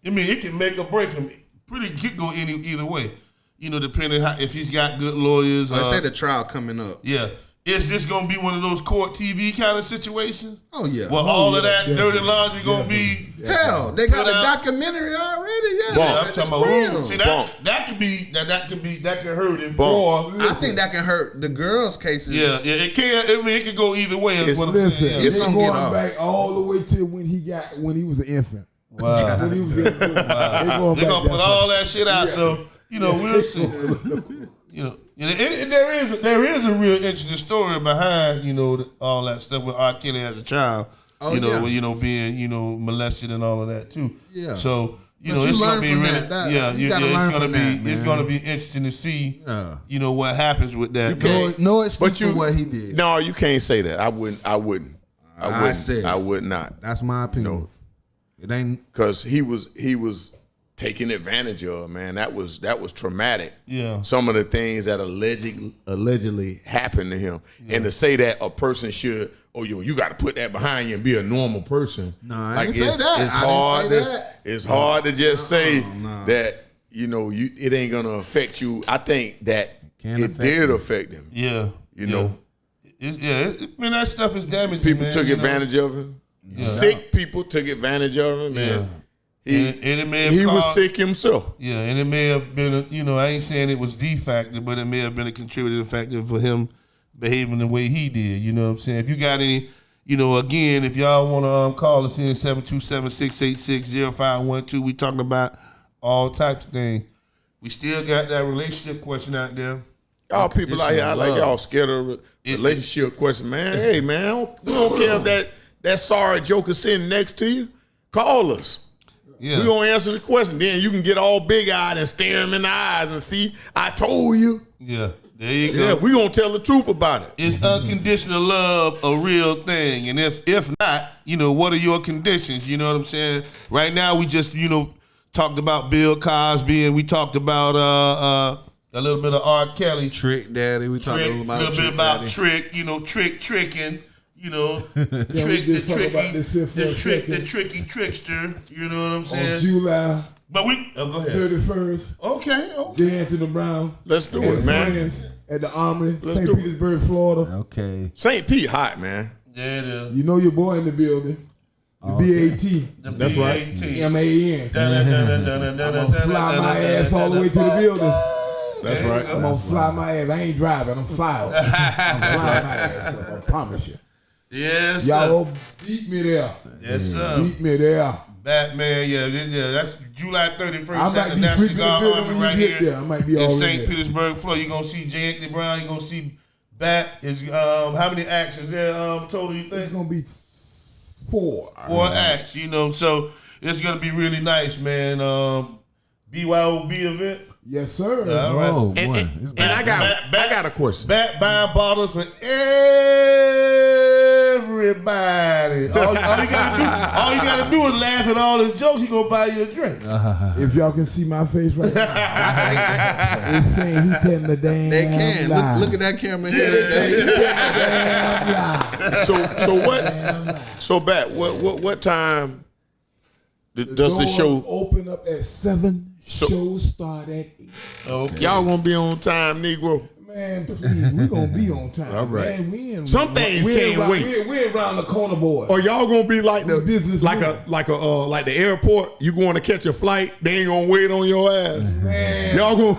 Speaker 3: I mean, it can make or break him. Could go either way. Depending if he's got good lawyers.
Speaker 1: I say the trial coming up.
Speaker 3: Yeah. Is this gonna be one of those court TV kind of situations?
Speaker 1: Oh yeah.
Speaker 3: Well, all of that
Speaker 4: definitely.
Speaker 3: dirty laundry gonna be.
Speaker 1: Hell, they got
Speaker 3: Put
Speaker 1: a
Speaker 3: out-
Speaker 1: documentary already. Yeah,
Speaker 2: Bump.
Speaker 3: I'm
Speaker 1: it's
Speaker 3: talking about
Speaker 1: real.
Speaker 3: see
Speaker 2: Bump.
Speaker 3: that could hurt him.
Speaker 2: Bump.
Speaker 3: Or
Speaker 1: I think that can hurt the girls' cases.
Speaker 3: yeah, it can. I mean, it could go either way. Is what I'm
Speaker 4: Listen,
Speaker 3: saying.
Speaker 1: It's
Speaker 4: it's
Speaker 1: gonna
Speaker 4: going
Speaker 1: get off.
Speaker 4: back all the way to when he was an infant.
Speaker 3: Wow.
Speaker 4: When he was getting
Speaker 3: They're gonna put all that shit out. So we'll see. There is a real interesting story behind all that stuff with R. Kelly as a child.
Speaker 1: Oh, yeah.
Speaker 3: Being molested and all of that too.
Speaker 1: Yeah.
Speaker 3: So
Speaker 1: But you
Speaker 3: it's gonna
Speaker 1: learn
Speaker 3: be
Speaker 1: from
Speaker 3: really
Speaker 1: that.
Speaker 3: it's
Speaker 1: gotta learn
Speaker 3: gonna
Speaker 1: from
Speaker 3: be
Speaker 1: that,
Speaker 3: it's
Speaker 1: man.
Speaker 3: gonna be interesting to see
Speaker 1: Yeah.
Speaker 3: what happens with that.
Speaker 1: No excuse
Speaker 2: But you
Speaker 1: for what he did.
Speaker 2: No, you can't say that. I wouldn't.
Speaker 1: I said
Speaker 2: I would not.
Speaker 1: That's my opinion.
Speaker 2: No.
Speaker 1: It ain't.
Speaker 2: Because he was taken advantage of, man. That was traumatic.
Speaker 3: Yeah.
Speaker 2: Some of the things that allegedly happened to him, and to say that a person should, you got to put that behind you and be a normal person.
Speaker 1: No, I didn't say that.
Speaker 2: It's
Speaker 1: I didn't
Speaker 2: hard.
Speaker 1: say that.
Speaker 2: It's hard to just say
Speaker 1: no.
Speaker 2: that it ain't gonna affect you. I think that
Speaker 1: Can
Speaker 2: it
Speaker 1: affect
Speaker 2: did
Speaker 1: you.
Speaker 2: affect him.
Speaker 3: Yeah.
Speaker 2: You know.
Speaker 3: That stuff is damaging.
Speaker 2: People
Speaker 3: man,
Speaker 2: took
Speaker 3: you know?
Speaker 2: advantage of him. Sick people took advantage of him.
Speaker 3: Yeah.
Speaker 2: Man.
Speaker 3: And it may have
Speaker 2: He was
Speaker 3: caused-
Speaker 2: sick himself.
Speaker 3: Yeah, and it may have been, I ain't saying it was the factor, but it may have been a contributing factor for him behaving the way he did. You know what I'm saying? If you got any, again, if y'all want to call us in 727-686-0512, we talking about all types of things. We still got that relationship question out there.
Speaker 2: Y'all people out here, like y'all scared of relationship question, man. Hey, man, we don't care if that sorry joker sitting next to you. Call us.
Speaker 3: Yeah.
Speaker 2: We gonna answer the question. Then you can get all big-eyed and stare him in the eyes and see, I told you.
Speaker 3: Yeah, there you go.
Speaker 2: Yeah, we gonna tell the truth about it.
Speaker 3: Is unconditional love a real thing? And if not, what are your conditions? You know what I'm saying? Right now, we just, talked about Bill Cosby, and we talked about a little bit of R. Kelly.
Speaker 1: Trick Daddy. We talked a little about
Speaker 3: Trick, tricking. The tricky trickster. You know what I'm saying?
Speaker 4: On July
Speaker 3: But go ahead.
Speaker 4: 31st,
Speaker 3: Okay.
Speaker 4: J. Anthony Brown
Speaker 2: Let's do
Speaker 4: and
Speaker 2: it, man.
Speaker 4: friends at the Armory,
Speaker 2: Let's
Speaker 4: St.
Speaker 2: do it.
Speaker 4: Petersburg, Florida.
Speaker 1: Okay.
Speaker 2: St. Pete hot, man.
Speaker 3: Yeah, it is.
Speaker 4: You know your boy in the building. The BAT.
Speaker 2: That's right.
Speaker 4: MAN. I'm gonna fly my ass all the way to the building.
Speaker 2: That's right.
Speaker 4: I'm gonna fly my ass. I ain't driving. I'm flying. I'm flying my ass up. I promise you.
Speaker 3: Yes,
Speaker 4: Y'all beat me there.
Speaker 3: Yes, sir.
Speaker 4: Beat me there.
Speaker 3: Batman, yeah, that's July 31st.
Speaker 4: I might be
Speaker 3: National
Speaker 4: sleeping in the
Speaker 3: Guard
Speaker 4: building
Speaker 3: Army
Speaker 4: when you get there. I might be
Speaker 3: in
Speaker 4: all in
Speaker 3: St.
Speaker 4: there.
Speaker 3: Petersburg, Florida. You're gonna see J. Anthony Brown. You're gonna see Bat. Is how many acts is there total? You
Speaker 4: It's
Speaker 3: think?
Speaker 4: gonna be 4.
Speaker 3: 4 acts. So it's gonna be really nice, man. BYOB event.
Speaker 4: Yes, sir.
Speaker 3: All right.
Speaker 1: Oh,
Speaker 2: And,
Speaker 1: boy.
Speaker 2: and,
Speaker 1: It's
Speaker 2: and
Speaker 1: bad.
Speaker 2: I got a question.
Speaker 3: Back buying bottles for everybody. All you gotta do is laugh at all his jokes. He gonna buy you a drink.
Speaker 4: If y'all can see my face right now, it's saying he telling the damn
Speaker 1: They can.
Speaker 4: lie.
Speaker 1: Look at that camera here.
Speaker 2: So Bat, what time does the
Speaker 4: Doors
Speaker 2: show?
Speaker 4: open up at 7. Show start at 8.
Speaker 3: Okay.
Speaker 2: Y'all gonna be on time, Negro?
Speaker 4: Man, please, we gonna be on time.
Speaker 2: All right.
Speaker 4: Man, we in,
Speaker 2: Some things
Speaker 4: we
Speaker 2: can't
Speaker 4: around,
Speaker 2: wait.
Speaker 4: We around the corner, boy.
Speaker 2: Or y'all gonna be like the
Speaker 4: Business
Speaker 2: like
Speaker 4: man.
Speaker 2: like the airport? You going to catch a flight? They ain't gonna wait on your ass.
Speaker 4: Man,
Speaker 2: Y'all gonna?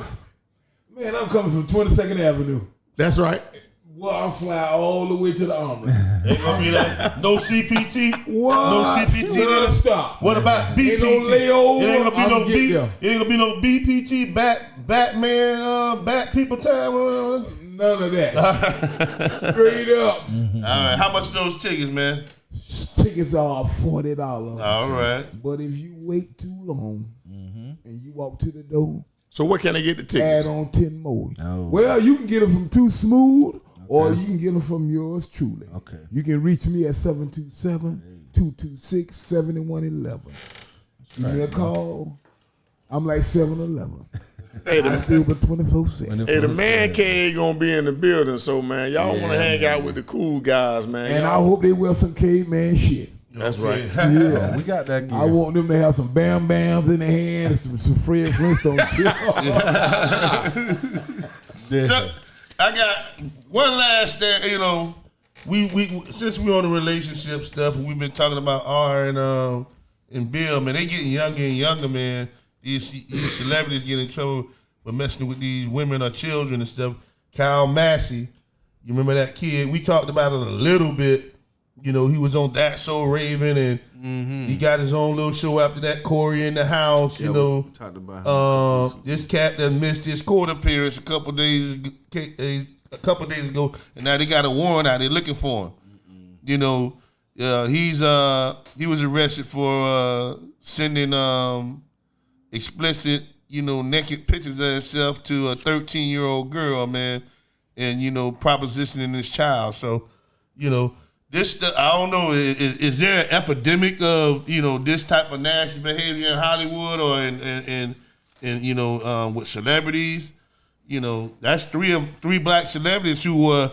Speaker 4: man, I'm coming from 22nd Avenue.
Speaker 2: That's right.
Speaker 4: Well, I'll fly all the way to the Armory.
Speaker 3: Ain't gonna be that. No CPT.
Speaker 4: What?
Speaker 3: No CPT.
Speaker 4: No stop.
Speaker 3: What about BPT?
Speaker 4: Ain't no layover.
Speaker 3: It ain't gonna be
Speaker 4: I'll
Speaker 3: no
Speaker 4: get
Speaker 3: B.
Speaker 4: there.
Speaker 3: It ain't gonna be no BPT. Batman. Bat people time.
Speaker 4: None of that. Straight up.
Speaker 3: All right. How much are those tickets, man?
Speaker 4: Tickets are $40.
Speaker 3: All right.
Speaker 4: But if you wait too long and you walk to the door,
Speaker 2: So where can I get the tickets?
Speaker 4: add on 10 more.
Speaker 1: Oh.
Speaker 4: Well, you can get them from Too Smooth or you can get them from yours truly.
Speaker 1: Okay.
Speaker 4: You can reach me at 727-226-7111. Give me a call. I'm like 7-Eleven.
Speaker 2: Hey,
Speaker 4: I still but 24/7.
Speaker 2: Hey, the man cave gonna be in the building, so man, y'all want to hang out with the cool guys, man.
Speaker 4: And I
Speaker 2: Y'all-
Speaker 4: hope they wear some caveman shit.
Speaker 2: That's right.
Speaker 4: Yeah.
Speaker 1: We got that gear.
Speaker 4: I want them to have some Bam Bams in their hands, some Fred Flintstone shit.
Speaker 3: So I got one last thing. You know, we since we on the relationship stuff and we've been talking about R and Bill, man, they getting younger and younger, man. These celebrities get in trouble for messing with these women or children and stuff. Kyle Massey, you remember that kid? We talked about it a little bit. You know, he was on That So Raven, and he got his own little show after that. Corey in the House, you know.
Speaker 1: We talked about him.
Speaker 3: This cat that missed his court appearance a couple days ago, and now they got a warrant out. They're looking for him. You know, he was arrested for sending explicit, you know, naked pictures of himself to a 13-year-old girl, man, and you know, propositioning this child. So, you know, I don't know. Is there an epidemic of, you know, this type of nasty behavior in Hollywood or in you know, with celebrities? You know, that's three black celebrities who were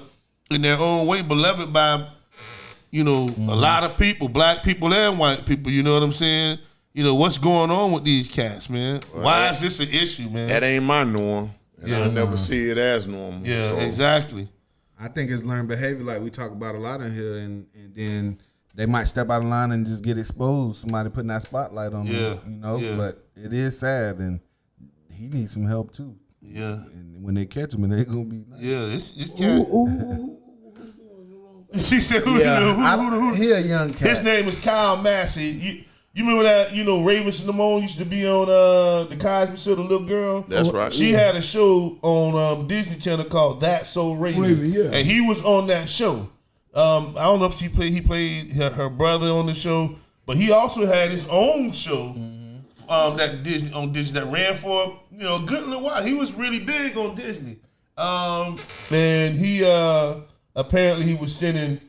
Speaker 3: in their own way beloved by, you know, a lot of people, black people and white people. You know what I'm saying? You know, what's going on with these cats, man? Why is this an issue, man?
Speaker 2: That ain't my norm, and I never see it as normal.
Speaker 3: Yeah,
Speaker 2: so.
Speaker 3: exactly.
Speaker 1: I think it's learned behavior, like we talk about a lot in here, and then they might step out of line and just get exposed. Somebody putting that spotlight on them, you know. Yeah. But it is sad, and he needs some help too.
Speaker 3: Yeah.
Speaker 1: And when they catch him, and they gonna be nice.
Speaker 3: Yeah, this cat. She said, who
Speaker 1: he a young cat.
Speaker 3: His name is Kyle Massey. You remember that, you know, Raven Simone used to be on the Cosby Show, the little girl?
Speaker 2: That's right.
Speaker 3: She had a show on Disney Channel called That So Raven.
Speaker 4: Yeah.
Speaker 3: And he was on that show. I don't know if he played her brother on the show, but he also had his own show that Disney that ran for, you know, a good little while. He was really big on Disney. And he apparently he was sending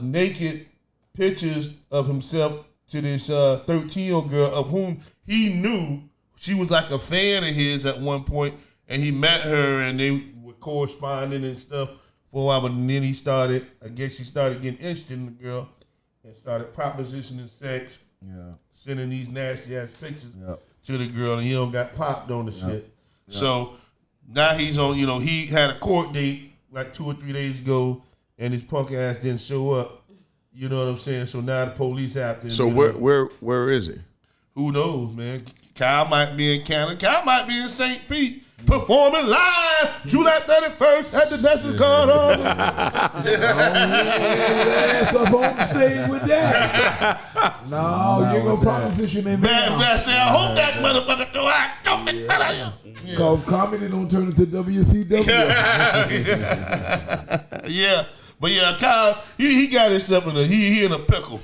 Speaker 3: naked pictures of himself to this 13-year-old girl of whom he knew she was like a fan of his at one point, and he met her and they were corresponding and stuff for a while, but then he started getting interested in the girl and started propositioning sex, sending these nasty ass pictures to the girl, and he got popped on the shit. So now he's on, you know, he had a court date like 2 or 3 days ago, and his punk ass didn't show up. You know what I'm saying? So now the police after him.
Speaker 2: So where is he?
Speaker 3: Who knows, man? Kyle might be in Canada. Kyle might be in St. Pete performing live July 31st at the National Guard Hall.
Speaker 4: Ass up on the stage with that. No, you ain't gonna proposition in there.
Speaker 3: Man, I say, I hope that motherfucker do I don't in front of you.
Speaker 4: Because comedy don't turn into WCW.
Speaker 3: Yeah. But yeah, Kyle, he got himself he in a pickle.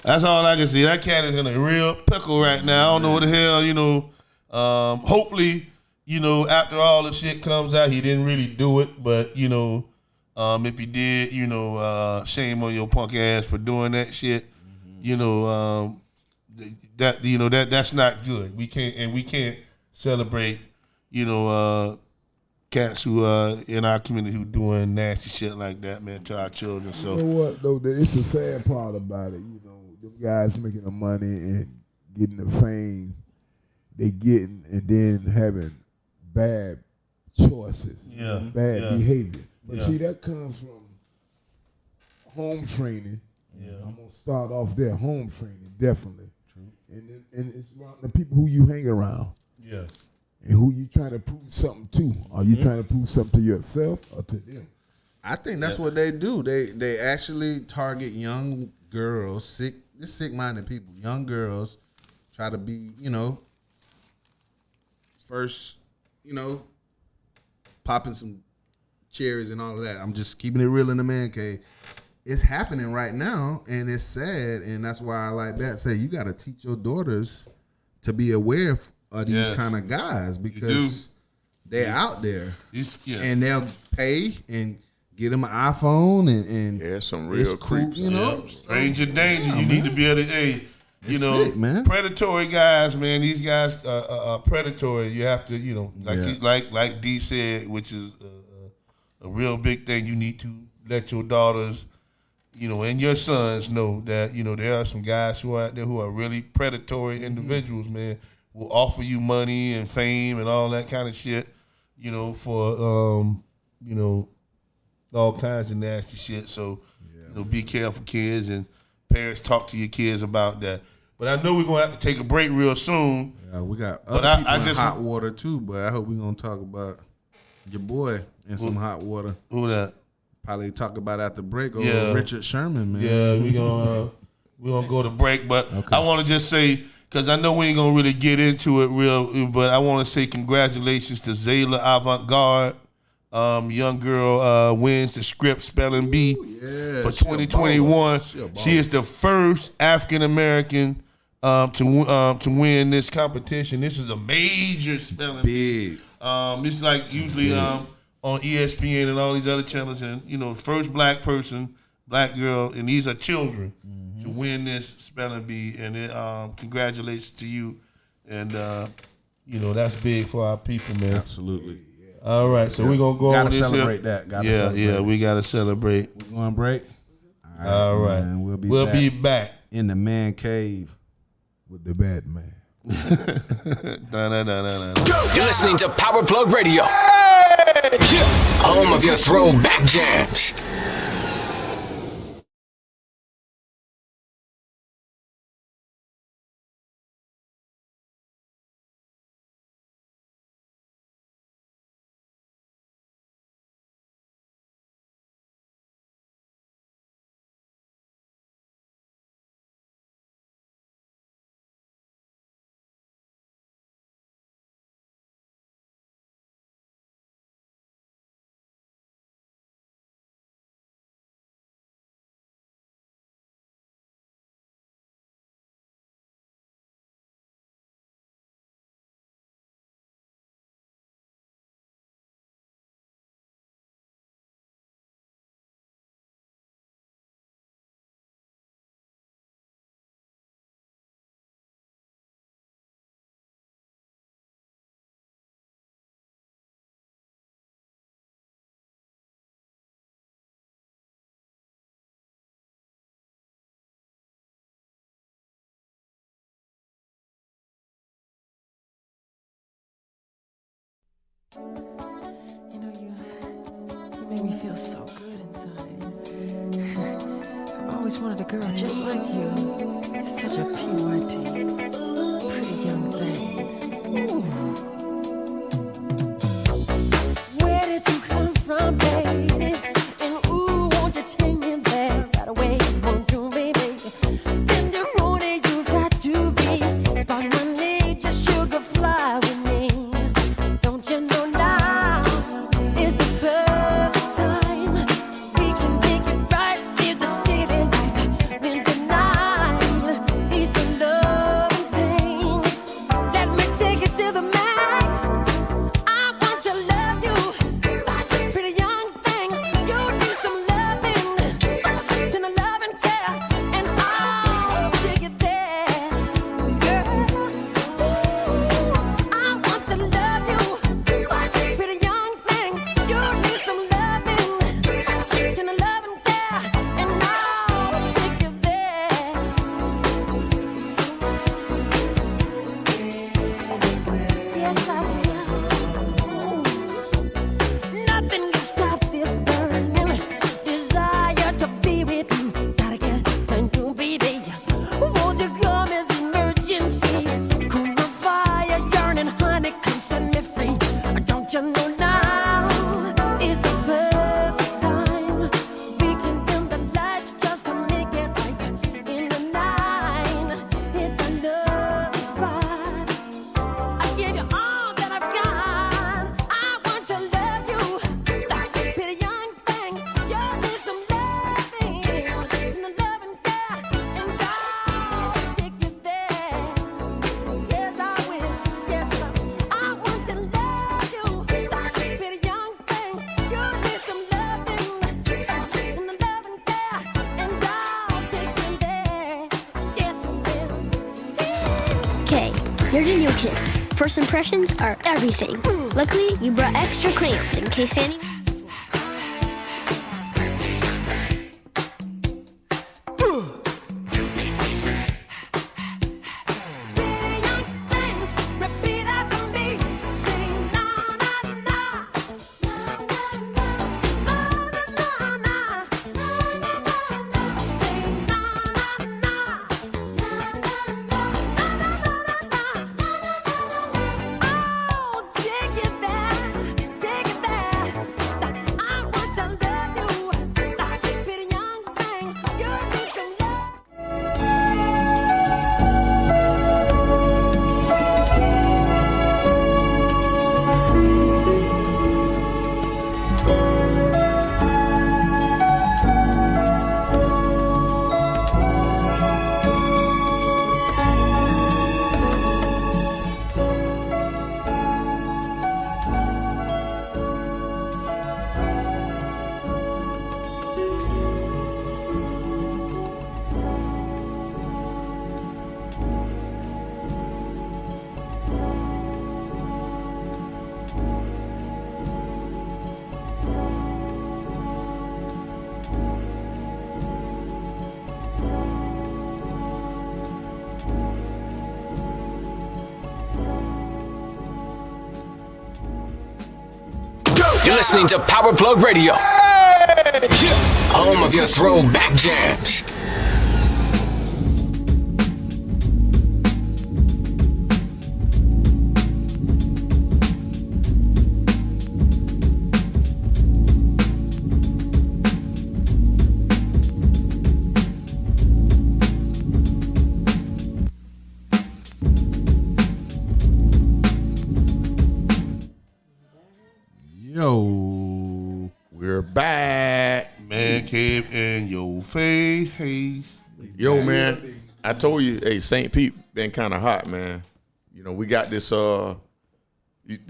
Speaker 3: That's all I can see. That cat is in a real pickle right now. I don't know what the hell, you know, Hopefully, after all the shit comes out, he didn't really do it. But if he did, shame on your punk ass for doing that shit. That's not good. We can't celebrate, cats who in our community who doing nasty shit like that, man, to our children. So
Speaker 4: you know what though? It's a sad part about it. Them guys making the money and getting the fame they getting, and then having bad choices, bad behavior. But see, that comes from home training. Yeah. I'm gonna start off there. Home training, definitely. True. And it's around the people who you hang around. Yeah. And who you trying to prove something to? Are you trying to prove something to yourself or to them?
Speaker 1: I think that's what they do. They actually target young girls, sick-minded people, young girls, try to be, first, popping some cherries and all of that. I'm just keeping it real in the man cave. It's happening right now, and it's sad, and that's why I like that. Say you got to teach your daughters to be aware of these kind of guys because they're out there, and they'll pay and get them an iPhone and
Speaker 2: some real creeps,
Speaker 3: stranger danger. You need to be able to,
Speaker 1: sick, man.
Speaker 3: Predatory guys, man. These guys are predatory. You have to, like D said, which is a real big thing. You need to let your daughters, and your sons know that, there are some guys who are out there who are really predatory individuals, man. Will offer you money and fame and all that kind of shit, for all kinds of nasty shit. So, be careful, kids, and parents, talk to your kids about that. But I know we're gonna have to take a break real soon.
Speaker 1: Yeah, we got other people in hot water too, but I hope we're gonna talk about your boy in some hot water.
Speaker 3: Who that?
Speaker 1: Probably talk about after break. Or Richard Sherman, man.
Speaker 3: Yeah, we're gonna go to break, but I want to just say, because I know we ain't gonna really get into it real, but I want to say congratulations to Zayla Avant-Garde. Young girl wins the script spelling bee for 2021. She is the first African American to win this competition. This is a major spelling bee. It's like usually on ESPN and all these other channels, and first black person, black girl, and these are children to win this spelling bee, and congratulations to you, and that's big for our people, man.
Speaker 1: Absolutely.
Speaker 3: All right, so we're gonna go on this
Speaker 1: celebrate that.
Speaker 3: We gotta celebrate.
Speaker 1: We're going break.
Speaker 3: All right.
Speaker 1: Man, we'll
Speaker 3: be back
Speaker 1: in the man cave
Speaker 4: with the bad man.
Speaker 6: You're listening to Power Plug Radio, home of your throwback jams.
Speaker 7: You make me feel so good inside. I've always wanted a girl just like you. You're such a purity, pretty young thing. Ooh. Where did you come from, baby? And ooh, won't you take me there right away? Won't you, baby? Tenderoni, you got to be. Spark my need, just sugar fly with me. Don't you know now is the perfect time? We can make it right in the city lights. When the night needs the love.
Speaker 8: Okay, you're the new kid. First impressions are everything. Luckily, you brought extra crayons in case any...
Speaker 6: You're listening to Power Plug Radio, home of your throwback jams.
Speaker 1: Yo,
Speaker 2: We're back.
Speaker 3: Man cave in your face.
Speaker 2: Yo, man, I told you, hey, St. Pete been kind of hot, man. You know, we got this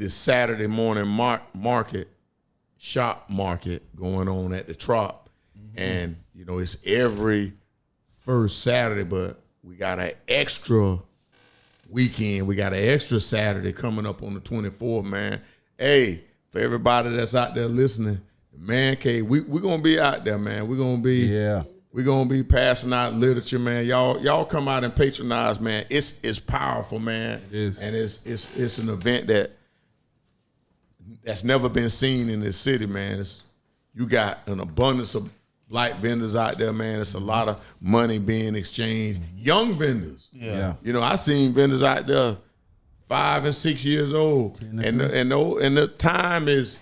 Speaker 2: Saturday morning shop market going on at the Trop. And, you know, it's every first Saturday, but we got an extra weekend. We got an extra Saturday coming up on the 24th, man. Hey, for everybody that's out there listening, the Man Cave, we're gonna be out there, man. We're gonna be passing out literature, man. Y'all come out and patronize, man. It's powerful, man.
Speaker 1: It is.
Speaker 2: And it's an event that's never been seen in this city, man. You got an abundance of black vendors out there, man. It's a lot of money being exchanged. Young vendors.
Speaker 3: Yeah.
Speaker 2: You know, I seen vendors out there 5 and 6 years old, and the time is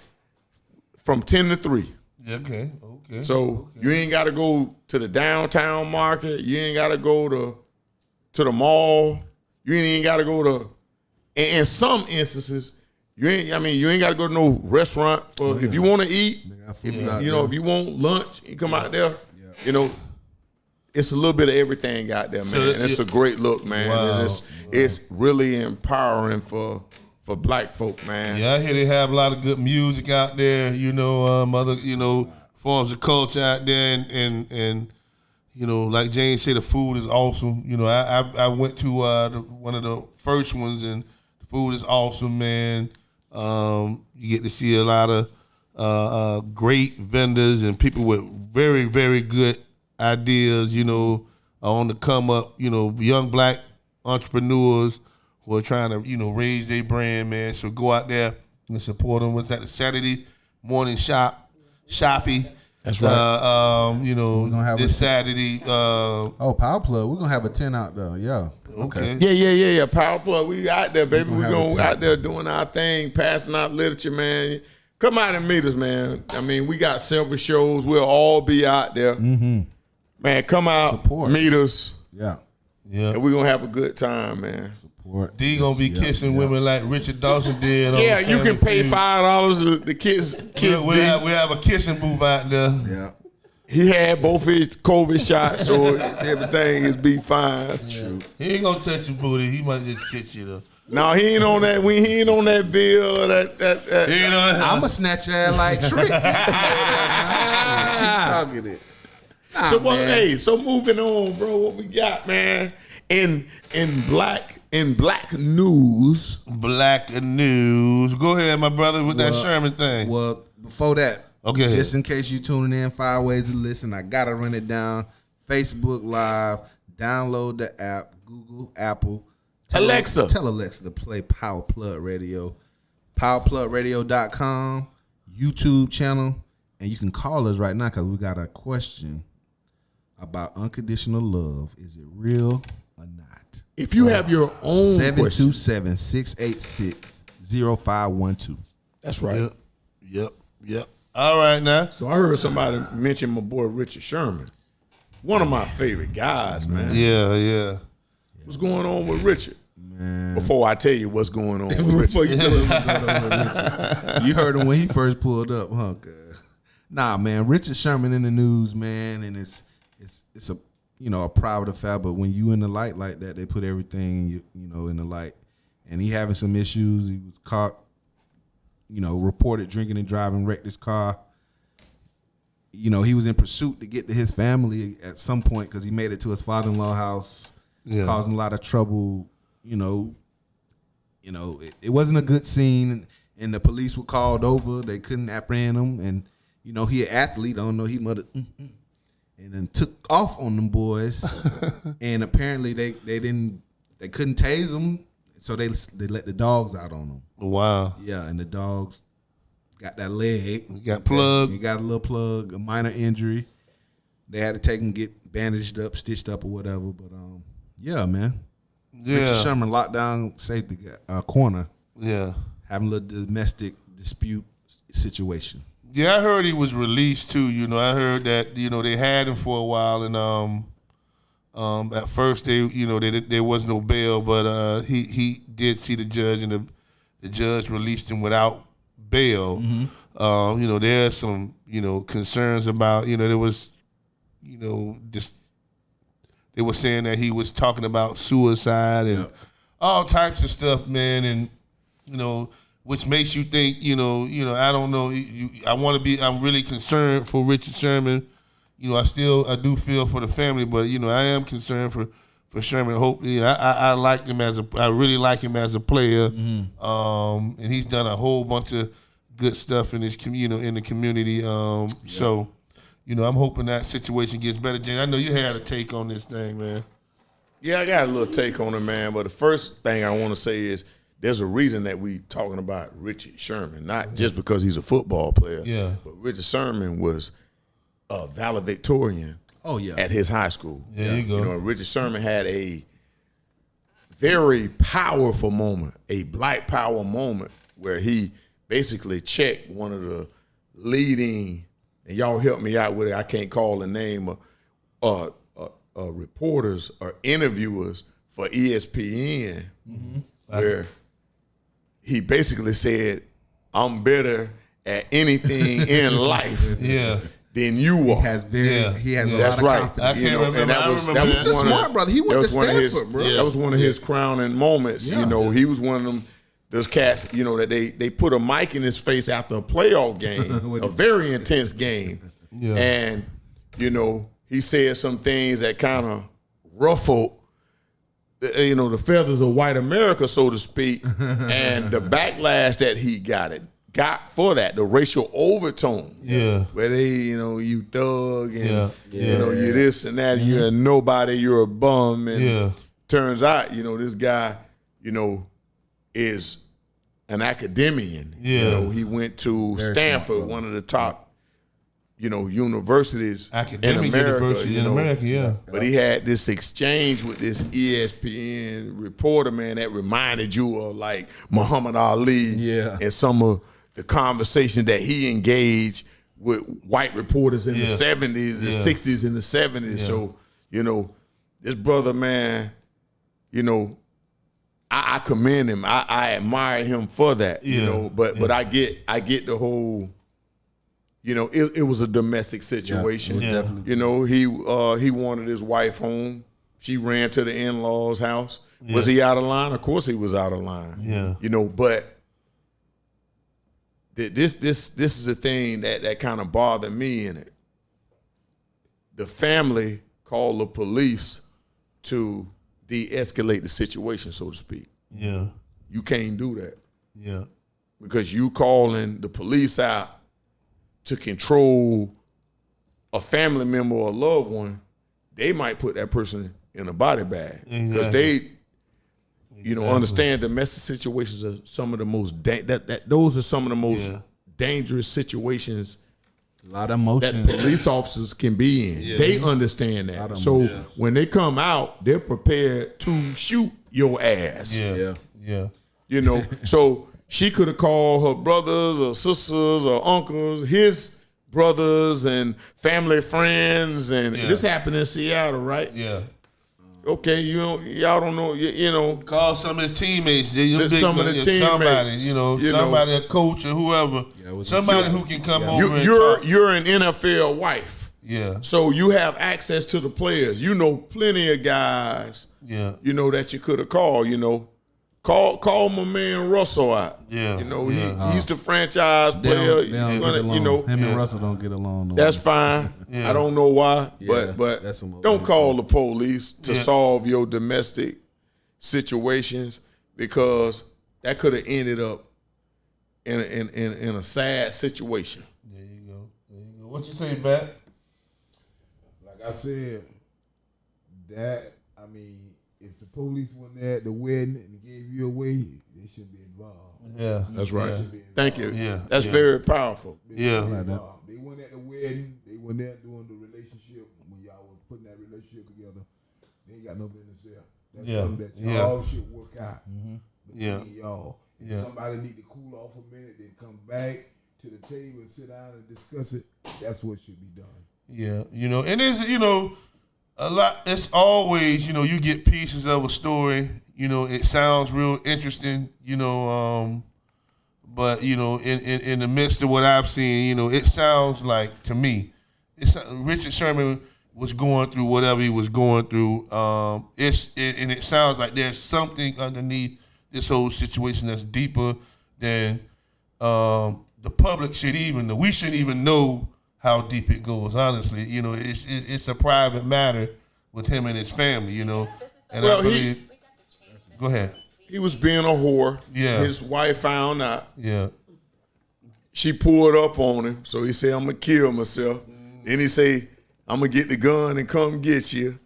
Speaker 2: from 10 to 3.
Speaker 3: Okay.
Speaker 2: So you ain't got to go to the downtown market. You ain't got to go to the mall. You ain't even got to go to. In some instances, you ain't got to go to no restaurant for if you want to eat. If you want lunch, you come out there. Yeah. You know, it's a little bit of everything out there, man. And it's a great look, man.
Speaker 3: Wow.
Speaker 2: It's really empowering for black folk, man.
Speaker 3: Yeah, I hear they have a lot of good music out there. You know, other forms of culture out there, and you know, like James said, the food is awesome. You know, I went to one of the first ones, and the food is awesome, man. You get to see a lot of great vendors and people with very, very good ideas, you know, on the come up, you know, young black entrepreneurs who are trying to, you know, raise their brand, man. So go out there and support them. What's that? The Saturday morning shoppy.
Speaker 1: That's right.
Speaker 3: You know, this Saturday.
Speaker 1: Power Plug. We're gonna have a tent out there. Yeah.
Speaker 3: Okay.
Speaker 2: Yeah. Power Plug. We out there, baby. We're going out there doing our thing, passing out literature, man. Come out and meet us, man. I mean, we got several shows. We'll all be out there. Mm-hmm. Man, come out, meet us.
Speaker 1: Yeah.
Speaker 2: And we're going to have a good time, man.
Speaker 3: D gonna be kissing women like Richard Dawson did.
Speaker 2: Yeah, you can pay $5 to kiss
Speaker 3: we have a kissing booth out there.
Speaker 1: Yeah.
Speaker 2: He had both his COVID shots, so everything is be fine.
Speaker 3: Yeah. He ain't gonna touch your booty. He might just kiss you though.
Speaker 2: No, he ain't on that. He ain't on that bill. That.
Speaker 3: He ain't on that.
Speaker 1: I'ma snatch your ass like Trick. Talking it.
Speaker 2: So moving on, bro. What we got, man? in black news.
Speaker 3: Black news. Go ahead, my brother, with that Sherman thing.
Speaker 1: Well, before that,
Speaker 3: Okay.
Speaker 1: just in case you tuning in, 5 ways to listen. I gotta run it down. Facebook Live. Download the app. Google, Apple. Tell Alexa to play Power Plug Radio. PowerPlugRadio.com. YouTube channel. And you can call us right now because we got a question about unconditional love. Is it real or not?
Speaker 2: If you have your own
Speaker 1: 727-686-0512.
Speaker 2: That's right.
Speaker 3: Yep. All right, now.
Speaker 2: So I heard somebody mention my boy Richard Sherman. One of my favorite guys, man.
Speaker 3: Yeah.
Speaker 2: What's going on with Richard?
Speaker 1: Man.
Speaker 2: Before I tell you what's going on with Richard.
Speaker 1: You tell him what's going on with Richard. You heard him when he first pulled up, huh? Cuz? Nah, man. Richard Sherman in the news, man, and it's a a private affair. But when you in the light like that, they put everything in the light. And he having some issues. He was caught, reported drinking and driving, wrecked his car. He was in pursuit to get to his family at some point because he made it to his father-in-law house, causing a lot of trouble. It wasn't a good scene, and the police were called over. They couldn't apprehend him, and he an athlete. I don't know, he mother, and then took off on them boys, and apparently they couldn't tase him, so they let the dogs out on him.
Speaker 3: Wow.
Speaker 1: Yeah, and the dogs got that leg.
Speaker 3: You got plugged.
Speaker 1: You got a little plug, a minor injury. They had to take him, get bandaged up, stitched up, or whatever. But yeah, man.
Speaker 3: Yeah.
Speaker 1: Richard Sherman locked down safety corner.
Speaker 3: Yeah.
Speaker 1: Having a little domestic dispute situation.
Speaker 3: Yeah, I heard he was released too. I heard that they had him for a while, and at first there was no bail, but he did see the judge, and the judge released him without bail. Mm-hmm. There's some concerns about there was just they were saying that he was talking about suicide and all types of stuff, man, and which makes you think, I don't know. I'm really concerned for Richard Sherman. I do feel for the family, but I am concerned for Sherman. Hopefully, I really like him as a player, and he's done a whole bunch of good stuff in his in the community. So, I'm hoping that situation gets better. Jay, I know you had a take on this thing, man.
Speaker 2: Yeah, I got a little take on it, man. But the first thing I want to say is there's a reason that we talking about Richard Sherman, not just because he's a football player.
Speaker 3: Yeah.
Speaker 2: But Richard Sherman was a valedictorian.
Speaker 1: Oh yeah.
Speaker 2: At his high school.
Speaker 3: There you go.
Speaker 2: Richard Sherman had a very powerful moment, a black power moment, where he basically checked one of the leading, and y'all help me out with it, I can't call the name of reporters or interviewers for ESPN, where he basically said, I'm better at anything in life than you are.
Speaker 1: He has a
Speaker 2: That's
Speaker 1: lot of
Speaker 2: right.
Speaker 1: confidence.
Speaker 3: I can't remember.
Speaker 2: And that was
Speaker 3: I remember
Speaker 1: He's a smart brother. He went to Stanford, bro.
Speaker 2: That was one of his crowning moments.
Speaker 1: Yeah.
Speaker 2: He was one of them. Those cats, that they put a mic in his face after a playoff game, a very intense game, and he said some things that kind of ruffled, the feathers of white America, so to speak, and the backlash that he got for that, the racial overtone, where they, you thug and you this and that, you're a nobody, you're a bum, and turns out, this guy, is an academician. He went to Stanford, one of the top, universities
Speaker 3: Academic
Speaker 2: in America.
Speaker 3: universities in America,
Speaker 2: But he had this exchange with this ESPN reporter, man, that reminded you of like Muhammad Ali and some of the conversations that he engaged with white reporters in the 70s, the 60s, and the 70s. So, this brother, man, I commend him. I admire him for that, but I get the whole, it was a domestic situation. He wanted his wife home. She ran to the in-laws' house. Was he out of line? Of course he was out of line. But this is the thing that kind of bothered me in it. The family called the police to de-escalate the situation, so to speak.
Speaker 3: Yeah.
Speaker 2: You can't do that
Speaker 3: Yeah.
Speaker 2: because you calling the police out to control a family member or a loved one. They might put that person in a body bag because they, understand domestic situations are some of the most those are some of the most dangerous situations.
Speaker 1: A lot of emotion.
Speaker 2: That police officers can be in. Yeah. They understand that. So when they come out, they're prepared to shoot your ass.
Speaker 3: Yeah.
Speaker 2: So she could have called her brothers or sisters or uncles, his brothers and family friends, and this happened in Seattle, right?
Speaker 3: Yeah.
Speaker 2: Okay, y'all don't know,
Speaker 3: Call some of his teammates.
Speaker 2: Some of the teammates.
Speaker 3: Somebody, a coach or whoever. Somebody who can come over and talk.
Speaker 2: You're an NFL wife.
Speaker 3: Yeah.
Speaker 2: So you have access to the players. You know plenty of guys.
Speaker 3: Yeah.
Speaker 2: That you could have called. Call my man Russell out.
Speaker 3: Yeah.
Speaker 2: He's the franchise player.
Speaker 1: Him and Russell don't get along.
Speaker 2: That's fine.
Speaker 3: Yeah.
Speaker 2: I don't know why, but
Speaker 1: that's
Speaker 2: don't call the police to solve your domestic situations because that could have ended up in a sad situation.
Speaker 3: There you go. What you say, Matt?
Speaker 4: Like I said, if the police went there at the wedding and gave you away, they should be involved.
Speaker 3: Yeah,
Speaker 2: that's right.
Speaker 3: Yeah.
Speaker 2: Thank you.
Speaker 3: Yeah,
Speaker 2: that's very powerful.
Speaker 4: They went at the wedding. They went there doing the relationship when y'all was putting that relationship together. They ain't got no business there. That's something that y'all should work out. Between y'all. If somebody need to cool off a minute, then come back to the table and sit down and discuss it. That's what should be done.
Speaker 3: Yeah, and it's a lot. It's always you get pieces of a story. It sounds real interesting. But in the midst of what I've seen, it sounds like to me, Richard Sherman was going through whatever he was going through. And it sounds like there's something underneath this whole situation that's deeper than the public should even know. We shouldn't even know how deep it goes. Honestly, it's a private matter with him and his family. And I believe. Go ahead.
Speaker 2: He was being a whore.
Speaker 3: Yeah.
Speaker 2: His wife found out.
Speaker 3: Yeah.
Speaker 2: She pulled up on him, so he said, "I'm gonna kill myself." Then he say, "I'm gonna get the gun and come get you."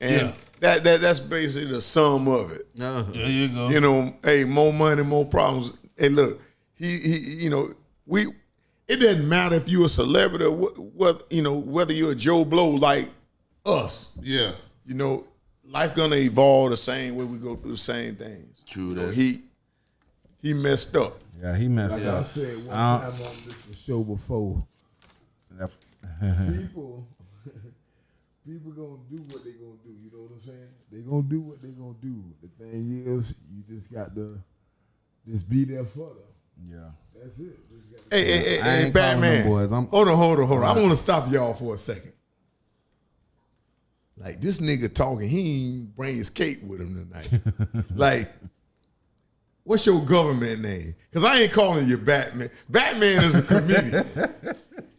Speaker 2: And that's basically the sum of it.
Speaker 3: There you go.
Speaker 2: Hey, more money, more problems. Hey, look, he it doesn't matter if you're a celebrity or whether you're a Joe Blow like us.
Speaker 3: Yeah.
Speaker 2: Life gonna evolve the same way. We go through the same things.
Speaker 3: True that.
Speaker 2: He messed up.
Speaker 1: Yeah, he messed
Speaker 4: like
Speaker 1: up.
Speaker 4: I said one time on this show before, people gonna do what they gonna do. You know what I'm saying? They gonna do what they gonna do. The thing is, you just got to just be there for them.
Speaker 1: Yeah.
Speaker 4: That's it.
Speaker 2: Hey, Batman.
Speaker 1: Boys.
Speaker 2: Hold on. I want to stop y'all for a second. Like, this nigga talking, he ain't bring his cape with him tonight. Like, what's your government name? Because I ain't calling you Batman. Batman is a comedian.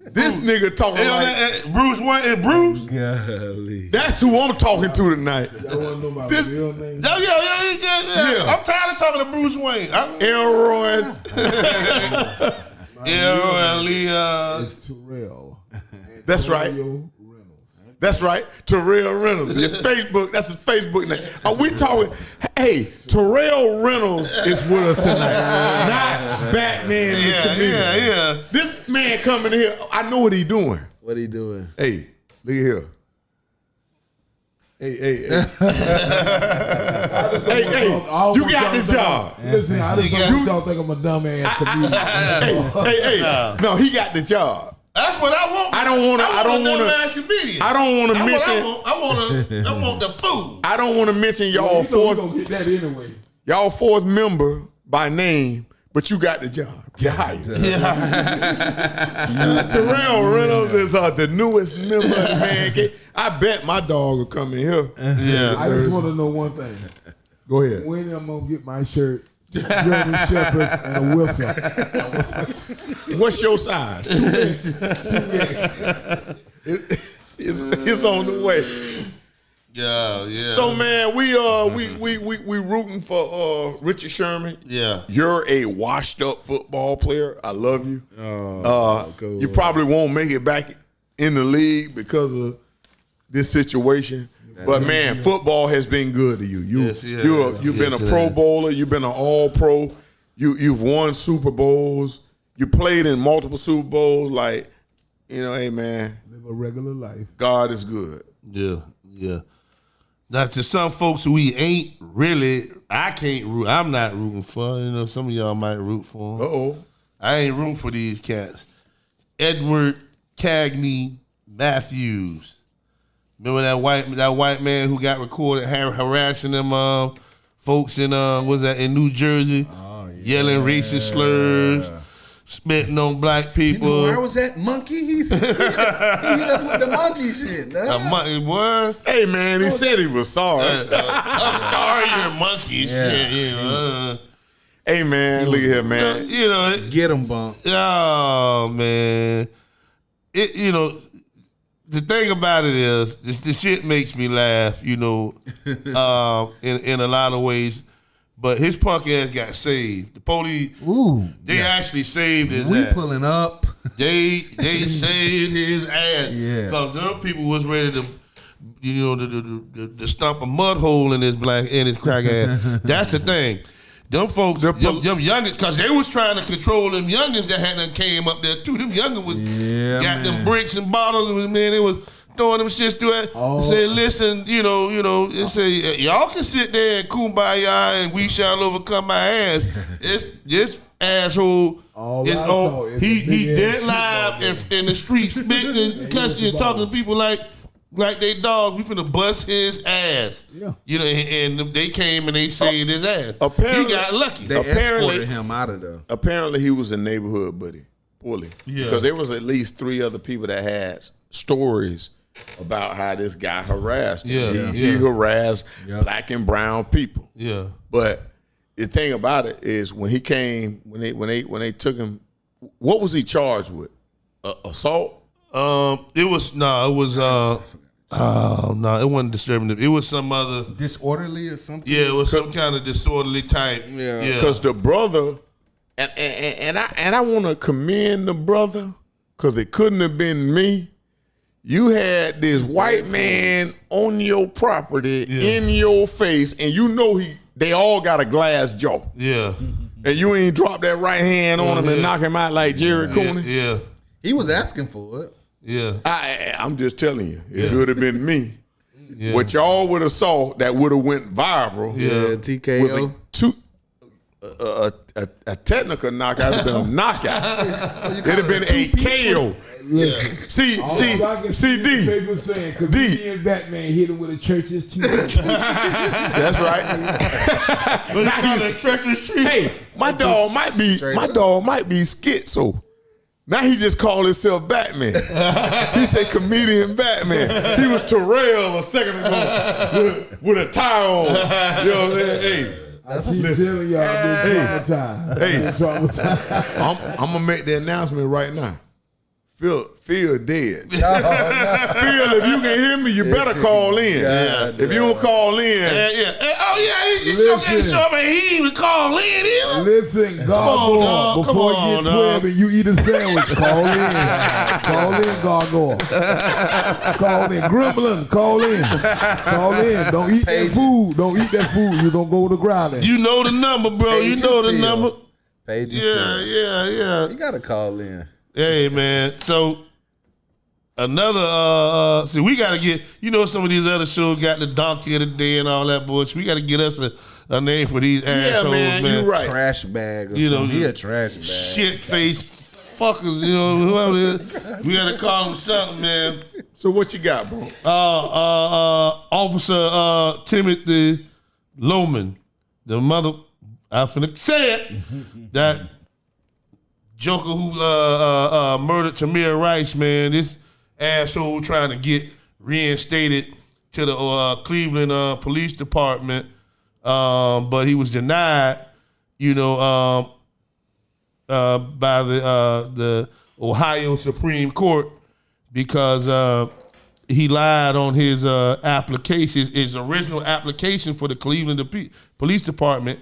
Speaker 2: This nigga talking like
Speaker 3: Bruce Wayne. Bruce?
Speaker 1: Golly.
Speaker 2: That's who I'm talking to tonight.
Speaker 4: Y'all want to know my real name?
Speaker 3: Yeah. I'm tired of talking to Bruce Wayne.
Speaker 2: Elroy.
Speaker 3: Elroy Leah.
Speaker 4: It's Terrell.
Speaker 2: That's right. That's right, Terrell Reynolds. Your Facebook, that's his Facebook name. Are we talking? Hey, Terrell Reynolds is with us tonight, not Batman the comedian.
Speaker 3: Yeah.
Speaker 2: This man coming here, I know what he doing.
Speaker 1: What he doing?
Speaker 2: Hey, look here. Hey. You got the job.
Speaker 4: Listen, I just don't want y'all think I'm a dumbass comedian.
Speaker 2: Hey. No, he got the job.
Speaker 3: That's what I want.
Speaker 2: I don't want to mention.
Speaker 3: I want the food.
Speaker 2: I don't want to mention y'all fourth.
Speaker 4: Gonna get that anyway.
Speaker 2: Y'all fourth member by name, but you got the job. Get hired. Terrell Reynolds is the newest member of the Man Cave. I bet my dog will come in here.
Speaker 3: Yeah.
Speaker 4: I just want to know one thing.
Speaker 2: Go ahead.
Speaker 4: When am I gonna get my shirt? German Shepherds and a whistle.
Speaker 2: What's your size? 2X. It's on the way.
Speaker 3: Yeah.
Speaker 2: So man, we rooting for Richard Sherman.
Speaker 3: Yeah.
Speaker 2: You're a washed up football player. I love you.
Speaker 1: Cool.
Speaker 2: You probably won't make it back in the league because of this situation. But man, football has been good to you. You've been a Pro Bowler. You've been an All Pro. You've won Super Bowls. You played in multiple Super Bowls. Like, hey man,
Speaker 4: Live a regular life.
Speaker 2: God is good.
Speaker 3: Yeah. Now, to some folks who we ain't really, I can't root. I'm not rooting for. Some of y'all might root for them.
Speaker 2: Uh-oh.
Speaker 3: I ain't rooting for these cats. Edward Cagney Matthews. Remember that white man who got recorded harassing them folks in in New Jersey, yelling racist slurs, spitting on black people.
Speaker 1: Where was that monkey? He said, that's what the monkey shit.
Speaker 3: A monkey, what?
Speaker 2: Hey man, he said he was sorry.
Speaker 3: I'm sorry, you're a monkey. Shit,
Speaker 2: Hey man, look at here, man.
Speaker 1: Get him, bump.
Speaker 3: Oh man, the thing about it is, the shit makes me laugh. In a lot of ways. But his punk ass got saved. The police, they actually saved his ass.
Speaker 1: We pulling up.
Speaker 3: They saved his ass.
Speaker 1: Yeah.
Speaker 3: Because them people was ready to, to stomp a mud hole in his crack ass. That's the thing. Them folks, them youngins, because they was trying to control them youngins that hadn't came up there too. Them youngins was got them bricks and bottles, and man, they was throwing them shits through it. Say, listen, it say y'all can sit there and kumbaya and we shall overcome my ass. It's this asshole is on. He dead live in the street spitting and cussing and talking to people like they dogs. We finna bust his ass. Yeah. And they came and they saved his ass. Apparently, he got lucky.
Speaker 1: They escorted him out of there.
Speaker 2: Apparently, he was a neighborhood buddy. Bully. Yeah. Because there was at least 3 other people that had stories about how this guy harassed him. He harassed black and brown people.
Speaker 3: Yeah.
Speaker 2: But the thing about it is when he came, when they took him, what was he charged with? Assault?
Speaker 3: It wasn't disturbing. It was some other
Speaker 1: disorderly or something.
Speaker 3: Yeah, it was some kind of disorderly type.
Speaker 2: Yeah. Because the brother, and I want to commend the brother because it couldn't have been me. You had this white man on your property in your face, and they all got a glass jaw.
Speaker 3: Yeah.
Speaker 2: And you ain't drop that right hand on him and knock him out like Jerry Cooney.
Speaker 3: Yeah.
Speaker 1: He was asking for it.
Speaker 3: Yeah.
Speaker 2: I'm just telling you, if it would have been me, what y'all would have saw that would have went viral.
Speaker 1: Yeah, TKO.
Speaker 2: Was a technical knockout. It'd have been a knockout. It'd have been a KO.
Speaker 4: Yeah.
Speaker 2: See, D.
Speaker 4: People saying comedian Batman hit him with a church's tree.
Speaker 2: That's right. Hey, my dog might be schizo. Now he just called himself Batman. He said comedian Batman. He was Terrell a second ago with a tie on. You know what I'm saying? Hey.
Speaker 4: I keep telling y'all, I've been traumatized.
Speaker 2: I'm gonna make the announcement right now. Phil dead. Phil, if you can hear me, you better call in. If you don't call in,
Speaker 3: he's sure he even call in either.
Speaker 4: Listen, Gargoyle, before you get 12 and you eat a sandwich, call in. Call in, Gargoyle. Call in. Gremlin, call in. Call in. Don't eat that food. Don't eat that food. You're going to go to the ground.
Speaker 3: You know the number, bro. You know the number.
Speaker 1: Yeah. You got to call in.
Speaker 3: Hey man, so another we gotta get, some of these other shows got the donkey of the day and all that bullshit. We gotta get us a name for these assholes, man.
Speaker 2: You right.
Speaker 1: Trash bag or something. He a trash bag.
Speaker 3: Shit face fuckers, whoever it is. We gotta call them something, man.
Speaker 2: So what you got, bro?
Speaker 3: Officer Timothy Loman, the mother, I finna say it, that joker who murdered Tamir Rice, man. This asshole trying to get reinstated to the Cleveland Police Department, but he was denied, by the Ohio Supreme Court because he lied on his application, his original application for the Cleveland Police Department.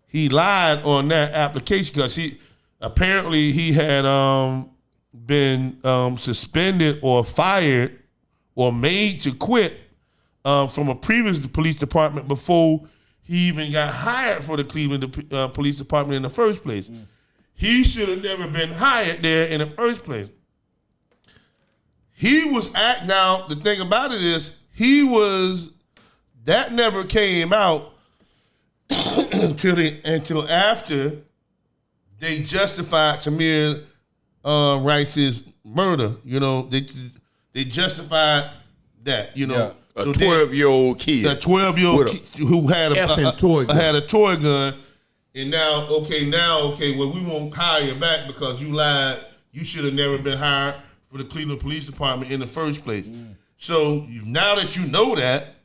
Speaker 3: He lied on that application because he had been suspended or fired or made to quit from a previous police department before he even got hired for the Cleveland Police Department in the first place. He should have never been hired there in the first place. He was now the thing about it is that never came out until after they justified Tamir Rice's murder. You know, they justified that. You know,
Speaker 2: a 12-year-old kid,
Speaker 3: a 12-year-old kid who had a toy gun, and now well, we won't hire you back because you lied. You should have never been hired for the Cleveland Police Department in the first place. So now that you know that,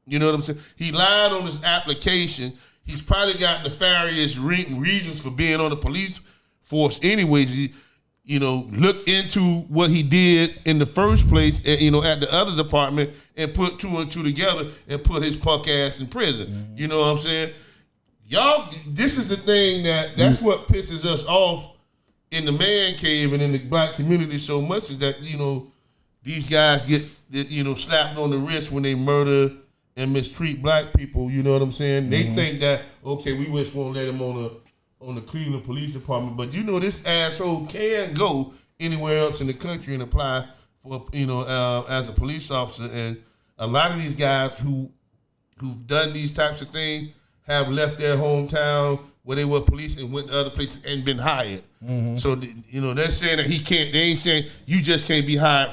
Speaker 3: you know what I'm saying? He lied on his application. He's probably got nefarious reasons for being on the police force anyways. He, look into what he did in the first place, at the other department and put two and two together and put his punk ass in prison. You know what I'm saying? Y'all, this is the thing that's what pisses us off in the man cave and in the black community so much is that, these guys get, slapped on the wrist when they murder and mistreat black people, you know what I'm saying? They think that, okay, we just won't let him on the Cleveland Police Department, but this asshole can go anywhere else in the country and apply for, as a police officer. And a lot of these guys who've done these types of things have left their hometown where they were police and went to other places and been hired. So, they're saying that he can't, they ain't saying you just can't be hired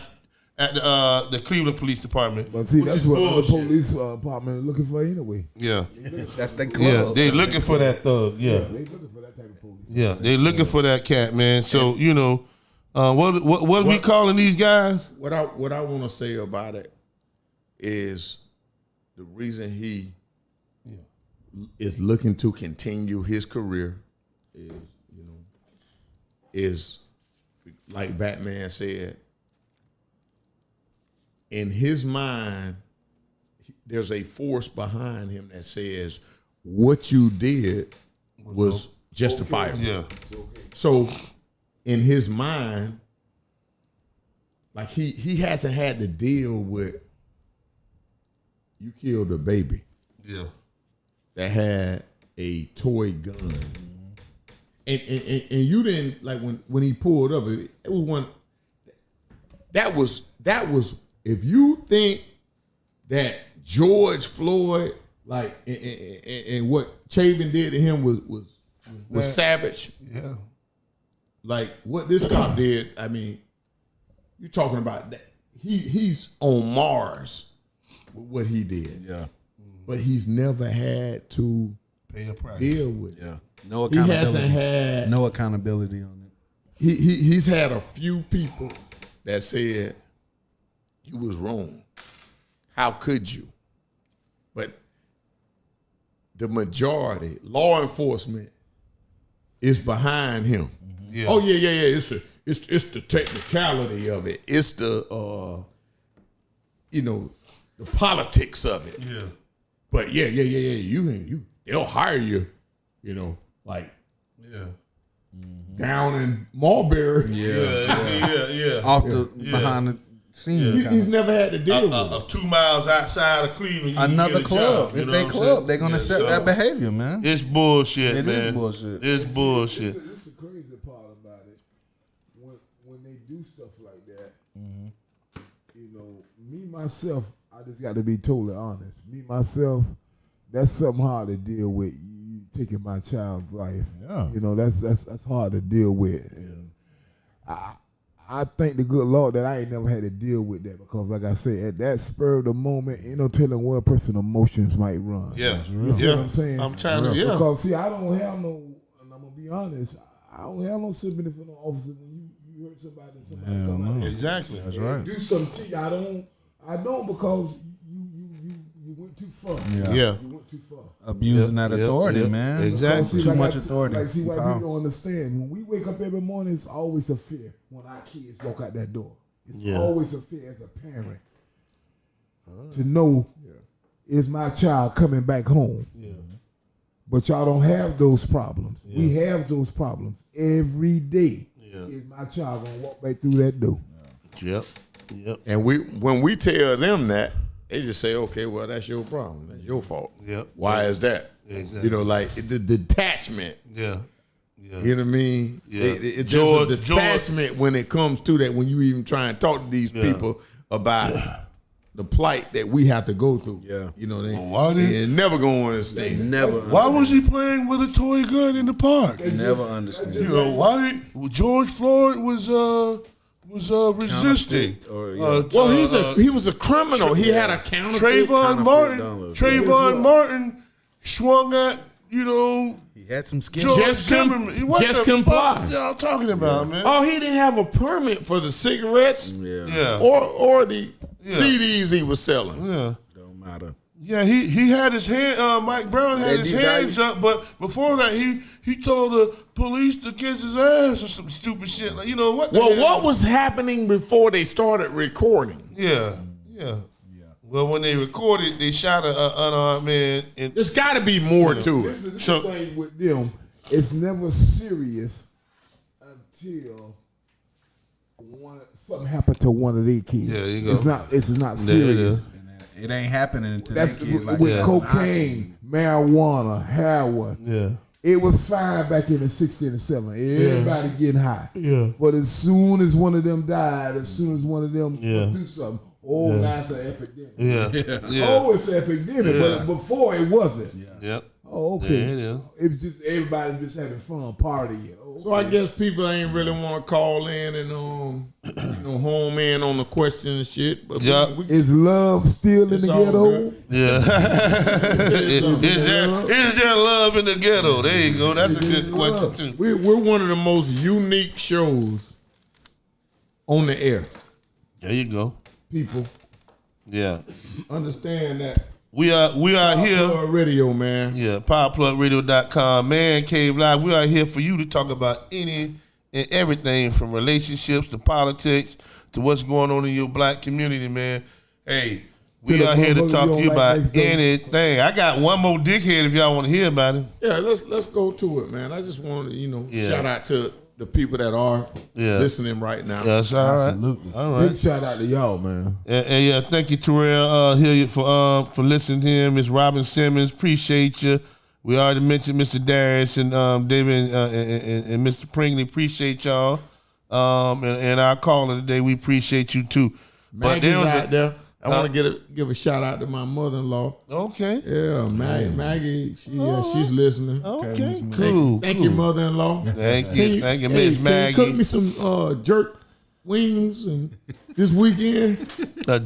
Speaker 3: at the Cleveland Police Department.
Speaker 4: But see, that's what the police department is looking for anyway.
Speaker 3: Yeah.
Speaker 1: That's the club.
Speaker 3: Yeah, they looking for that thug. Yeah.
Speaker 4: They looking for that type of police.
Speaker 3: Yeah, they looking for that cat, man. So, what are we calling these guys?
Speaker 2: What I want to say about it is the reason he is looking to continue his career is like Batman said, in his mind, there's a force behind him that says what you did was justifiable.
Speaker 3: Yeah.
Speaker 2: So in his mind, like he hasn't had to deal with you killed a baby.
Speaker 3: Yeah.
Speaker 2: That had a toy gun. And you didn't like when he pulled up, it was one that was if you think that George Floyd, like and what Chavin did to him was savage.
Speaker 3: Yeah.
Speaker 2: Like what this cop did, I mean, you're talking about that. He's on Mars with what he did.
Speaker 1: Yeah.
Speaker 2: But he's never had to
Speaker 3: pay a price.
Speaker 2: Deal with it.
Speaker 1: Yeah. No accountability.
Speaker 2: He hasn't had
Speaker 1: no accountability on it.
Speaker 2: He's had a few people that said you was wrong. How could you? But the majority, law enforcement, is behind him.
Speaker 3: Yeah.
Speaker 2: Oh yeah. It's the technicality of it. It's the the politics of it.
Speaker 3: Yeah.
Speaker 2: But yeah. You they'll hire you, like down in Marlboro.
Speaker 3: Yeah.
Speaker 1: Off the behind the scene.
Speaker 2: He's never had to deal with it.
Speaker 3: 2 miles outside of Cleveland.
Speaker 1: Another club.
Speaker 3: Job,
Speaker 1: it's their club. They're gonna accept that behavior, man.
Speaker 3: It's bullshit,
Speaker 1: It
Speaker 3: man.
Speaker 1: is bullshit.
Speaker 3: It's bullshit.
Speaker 4: This is the crazy part about it. When they do stuff like that, me myself, I just got to be totally honest. Me myself, that's something hard to deal with. You taking my child's life.
Speaker 1: Yeah.
Speaker 4: That's hard to deal with. And I thank the good Lord that I ain't never had to deal with that because, like I said, at that spur of the moment, ain't no telling where a person's emotions might run.
Speaker 3: Yeah.
Speaker 4: You feel what I'm saying?
Speaker 3: I'm trying to,
Speaker 4: Because, see, I don't have no, and I'm going to be honest, I don't have no sympathy for no officer when you hurt somebody and somebody come out.
Speaker 3: Exactly.
Speaker 1: That's right.
Speaker 4: Do something to you. I don't because you went too far.
Speaker 3: Yeah.
Speaker 4: You went too far.
Speaker 1: Abusing that authority, man.
Speaker 3: Exactly.
Speaker 4: See,
Speaker 1: Too
Speaker 4: like
Speaker 1: much authority.
Speaker 4: Like, see, white
Speaker 1: Power.
Speaker 4: people don't understand. When we wake up every morning, it's always a fear when our kids walk out that door. It's always a fear as a parent. to know is my child coming back home.
Speaker 3: Yeah.
Speaker 4: But y'all don't have those problems. Yeah. We have those problems every day. Yeah. Is my child gonna walk back through that door?
Speaker 3: Yep.
Speaker 2: And when we tell them that, they just say, okay, well, that's your problem. That's your fault.
Speaker 3: Yep.
Speaker 2: Why is that?
Speaker 3: Exactly.
Speaker 2: You know, like the detachment.
Speaker 3: Yeah.
Speaker 2: You know what I mean?
Speaker 3: Yeah.
Speaker 2: There's a detachment when it comes to that, when you even try and talk to these people about the plight that we have to go through. Yeah. You know, they never gonna understand.
Speaker 1: Never.
Speaker 3: Why was he playing with a toy gun in the park?
Speaker 1: Never understand.
Speaker 3: You know, why did George Floyd was resisting?
Speaker 2: Well, he was a criminal. He had a counterfeit.
Speaker 3: Trayvon Martin swung at, you know,
Speaker 1: he had some skill.
Speaker 2: Just comply.
Speaker 3: Y'all talking about, man?
Speaker 2: Oh, he didn't have a permit for the cigarettes.
Speaker 3: Yeah.
Speaker 2: Or the CDs he was selling.
Speaker 3: Yeah.
Speaker 1: Don't matter.
Speaker 3: Yeah, he had his hand. Mike Brown had his hands up, but before that, he told the police to kiss his ass or some stupid shit. Like, you know what?
Speaker 2: Well, what was happening before they started recording?
Speaker 3: Yeah. Well, when they recorded, they shot an unarmed man.
Speaker 2: There's got to be more to it.
Speaker 4: This is the thing with them. It's never serious until something happened to one of their kids.
Speaker 3: Yeah, you go.
Speaker 4: It's not serious.
Speaker 1: It ain't happening until
Speaker 4: That's
Speaker 1: kids like
Speaker 4: with
Speaker 1: that.
Speaker 4: cocaine, marijuana, heroin.
Speaker 3: Yeah.
Speaker 4: It was fine back in the 60s and 70s. Everybody getting high.
Speaker 3: Yeah.
Speaker 4: But as soon as one of them died, as soon as one of them do something, now it's an epidemic.
Speaker 3: Yeah.
Speaker 4: Oh, it's an epidemic, but before it wasn't.
Speaker 3: Yep.
Speaker 4: Oh, okay.
Speaker 3: Yeah, it is.
Speaker 4: It was just everybody just having fun, partying. Okay.
Speaker 2: So I guess people ain't really want to call in and home in on the question and shit. But
Speaker 4: is love still in the ghetto?
Speaker 3: Yeah. Is there love in the ghetto? There you go. That's a good question too.
Speaker 2: We're one of the most unique shows on the air.
Speaker 3: There you go.
Speaker 2: People, understand that.
Speaker 3: We are here.
Speaker 2: Power Radio, man.
Speaker 3: Yeah, powerplugradio.com, Man Cave Live. We are here for you to talk about any and everything from relationships to politics to what's going on in your black community, man. Hey, we are here to talk to you about anything. I got one more dickhead if y'all want to hear about him.
Speaker 2: Yeah, let's go to it, man. I just want to, shout out to the people that are listening right now.
Speaker 3: That's all right.
Speaker 1: Absolutely.
Speaker 3: All right.
Speaker 4: Big shout out to y'all, man.
Speaker 3: And thank you, Terrell Hilliard, for listening to him. Miss Robin Simmons, appreciate you. We already mentioned Mr. Darius and David and Mr. Pringley, appreciate y'all. And our caller today, we appreciate you too.
Speaker 2: Maggie's out there. I want to give a shout out to my mother-in-law.
Speaker 3: Okay.
Speaker 2: Yeah, Maggie. She's listening.
Speaker 3: Okay, cool.
Speaker 2: Thank you, mother-in-law.
Speaker 3: Thank you, Miss Maggie.
Speaker 2: Cook me some jerk wings and this weekend.
Speaker 3: A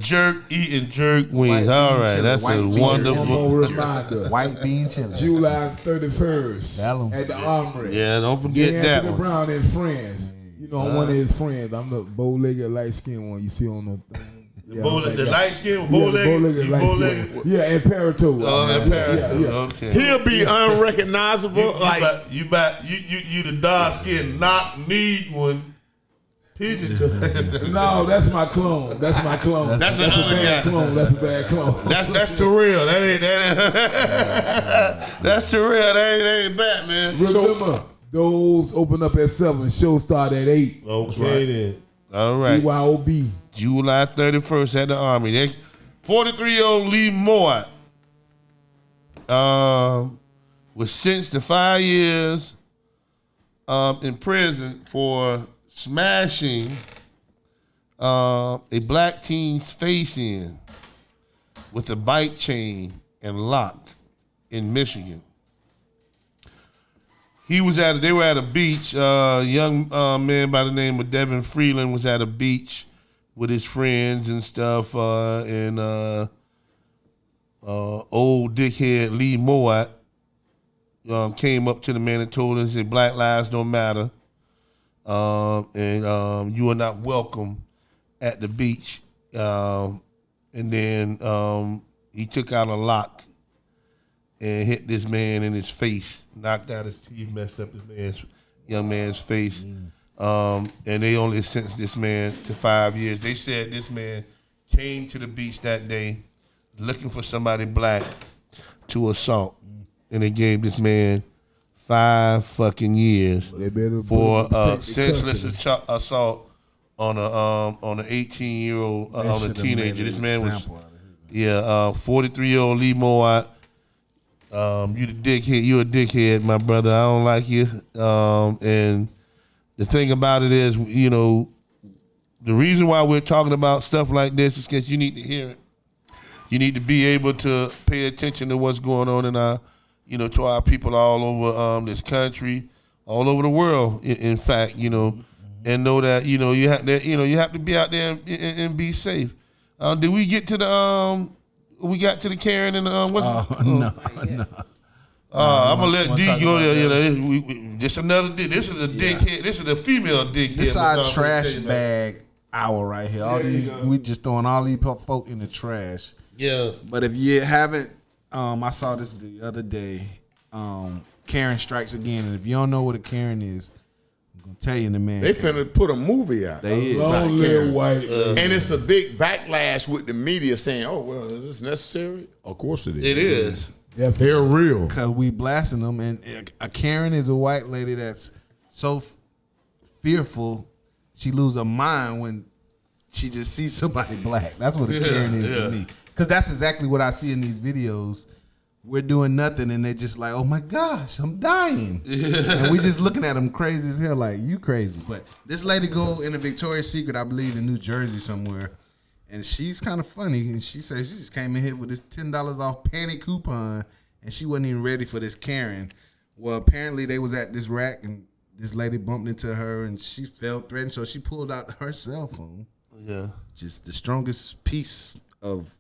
Speaker 3: eating jerk wings. All right, that's a wonderful.
Speaker 4: One more reminder.
Speaker 1: White bean chili.
Speaker 4: July 31st at the Armory.
Speaker 3: Yeah, don't forget that one.
Speaker 4: Brown and friends. You know, I'm one of his friends. I'm the bow-legged, light-skinned one you see on the thing.
Speaker 3: The light skin, bow-legged.
Speaker 4: Yeah, and Paratoes.
Speaker 3: Okay.
Speaker 2: He'll be unrecognizable.
Speaker 3: You the dark skin, knock need one. Pigeon.
Speaker 4: No, that's my clone. That's a bad clone. That's a bad clone.
Speaker 3: That's Terrell. That ain't. That's Terrell. That ain't Batman.
Speaker 4: Remember, those open up at 7. Show start at 8.
Speaker 3: Okay then. All right.
Speaker 4: BYOB.
Speaker 3: July 31st at the Army. 43-year-old Lee Moat was sentenced to 5 years in prison for smashing a black teen's face in with a bike chain and locked in Michigan. They were at a beach. A young man by the name of Devin Freeland was at a beach with his friends and stuff, and old dickhead Lee Moat came up to the man and told him, said, "Black lives don't matter, and you are not welcome at the beach." And then he took out a lock and hit this man in his face, knocked out his teeth, messed up this young man's face. And they only sentenced this man to 5 years. They said this man came to the beach that day looking for somebody black to assault, and they gave this man 5 fucking years for senseless assault on a 18-year-old on a teenager. This man was 43-year-old Lee Mowat. You the dickhead. You a dickhead, my brother. I don't like you. And the thing about it is, you know, the reason why we're talking about stuff like this is because you need to hear it. You need to be able to pay attention to what's going on in our, you know, to our people all over this country, all over the world. In fact, you know, and know that you know you have to be out there and be safe. Did we get to the we got to the Karen and what's
Speaker 1: No.
Speaker 3: I'm gonna let D go there. You know, just another dick. This is a dickhead. This is a female dickhead.
Speaker 1: This is our trash bag hour right here. All these, we just throwing all these folk in the trash.
Speaker 3: Yeah.
Speaker 1: But if you haven't, I saw this the other day. Karen strikes again, and if you don't know what a Karen is, I'm gonna tell you in a minute.
Speaker 2: They finna put a movie out.
Speaker 1: They is.
Speaker 4: Long live white.
Speaker 2: And it's a big backlash with the media saying, "Oh well, is this necessary?" Of course it is.
Speaker 3: It is.
Speaker 2: They're real.
Speaker 1: Because we blasting them, and a Karen is a white lady that's so fearful she lose her mind when she just sees somebody black. That's what a Karen is to me. Because that's exactly what I see in these videos. We're doing nothing, and they're just like, "Oh my gosh, I'm dying," and we just looking at them crazy as hell, like you crazy. But this lady go in a Victoria's Secret, I believe, in New Jersey somewhere. And she's kind of funny, and she says she just came in here with this $10 off panty coupon, and she wasn't even ready for this Karen. Well, apparently they was at this rack, and this lady bumped into her, and she felt threatened, so she pulled out her cell phone.
Speaker 3: Yeah.
Speaker 1: Just the strongest piece of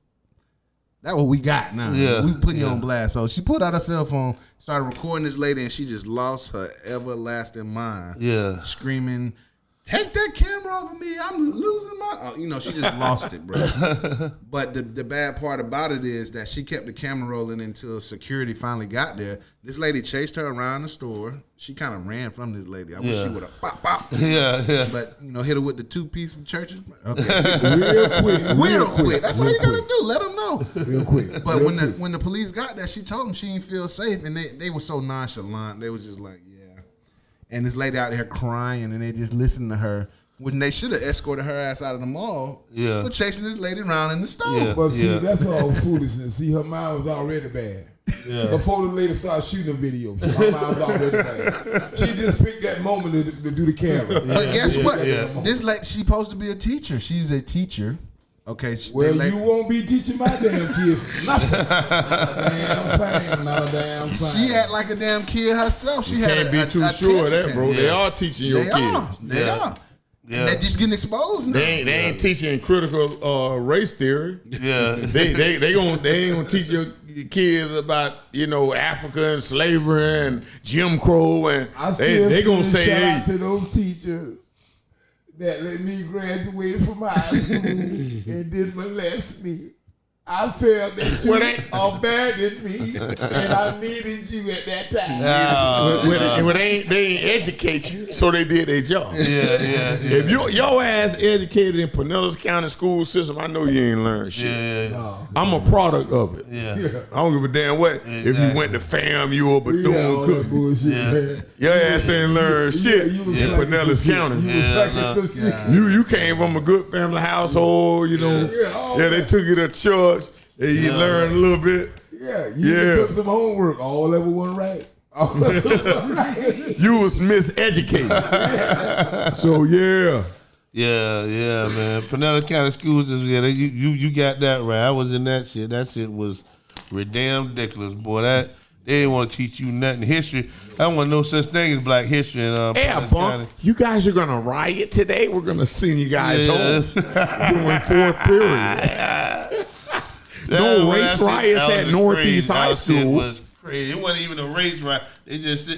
Speaker 1: that what we got now.
Speaker 3: Yeah.
Speaker 1: We putting you on blast. So she pulled out her cell phone, started recording this lady, and she just lost her everlasting mind.
Speaker 3: Yeah.
Speaker 1: Screaming, "Take that camera off of me! I'm losing my..." You know, she just lost it, bro. But the bad part about it is that she kept the camera rolling until security finally got there. This lady chased her around the store. She kind of ran from this lady. I wish she would have pop, pop.
Speaker 3: Yeah.
Speaker 1: But, you know, hit her with the 2-piece from churches. Okay. Real quick. That's all you got to do. Let them know.
Speaker 4: Real quick.
Speaker 1: But when the police got there, she told them she didn't feel safe. And they were so nonchalant. They was just like, yeah. And this lady out there crying, and they just listened to her. When they should have escorted her ass out of the mall for chasing this lady around in the store.
Speaker 3: Yeah.
Speaker 4: But see, that's all foolishness. See, her mind was already bad.
Speaker 3: Yeah.
Speaker 4: Before the lady started shooting the video, her mind was already bad. She just picked that moment to do the camera.
Speaker 1: But guess what? This lady, she's supposed to be a teacher. She's a teacher. Okay.
Speaker 4: Well, you won't be teaching my damn kids nothing. Not a damn thing.
Speaker 1: She act like a damn kid herself. She
Speaker 2: Can't be too sure of that, bro. They are teaching your kids.
Speaker 1: They are.
Speaker 3: Yeah.
Speaker 1: And they're just getting exposed now.
Speaker 2: They ain't teaching critical race theory.
Speaker 3: Yeah.
Speaker 2: They ain't gonna teach your kids about, you know, Africa and slavery and Jim Crow, and they gonna say,
Speaker 4: shout
Speaker 2: hey,
Speaker 4: out to those teachers that let me graduate from high school and didn't molest me. I felt that you abandoned me, and I needed you at that time.
Speaker 2: They ain't educate you, so they did their job.
Speaker 3: Yeah.
Speaker 2: If your ass educated in Pinellas County school system, I know you ain't learned shit.
Speaker 4: No.
Speaker 2: I'm a product of it.
Speaker 3: Yeah.
Speaker 2: I don't give a damn what if you went to FAMU or Bethune-Cookman. Your ass ain't learned shit in Pinellas County. You came from a good family household, you know. They took you to church. You learned a little bit.
Speaker 4: You took some homework. All that wasn't right.
Speaker 2: You was miseducated. So
Speaker 3: Yeah, man. Pinellas County Schools is you got that right. I was in that shit. That shit was damn ridiculous, boy. They didn't want to teach you nothing. History. I don't want no such thing as black history in Pinellas County.
Speaker 2: You guys are gonna riot today. We're gonna send you guys home during fourth period. No race riots at Northeast High School.
Speaker 3: It was crazy. It wasn't even a race riot. They just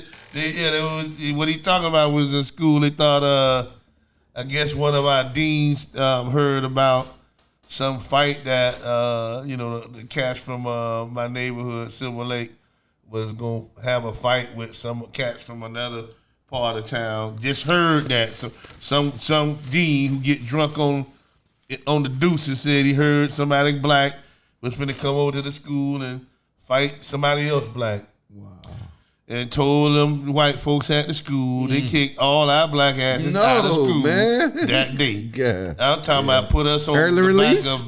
Speaker 3: what he talking about was in school. They thought I guess one of our deans heard about some fight that the cats from my neighborhood, Silver Lake, was gonna have a fight with some cats from another part of town. Just heard that some dean who get drunk on the deuce and said he heard somebody black was finna come over to the school and fight somebody else black. Wow. And told them white folks at the school they kicked all our black asses out of school that day.
Speaker 1: God.
Speaker 3: I'm talking about put us on
Speaker 1: Early
Speaker 3: the
Speaker 1: release?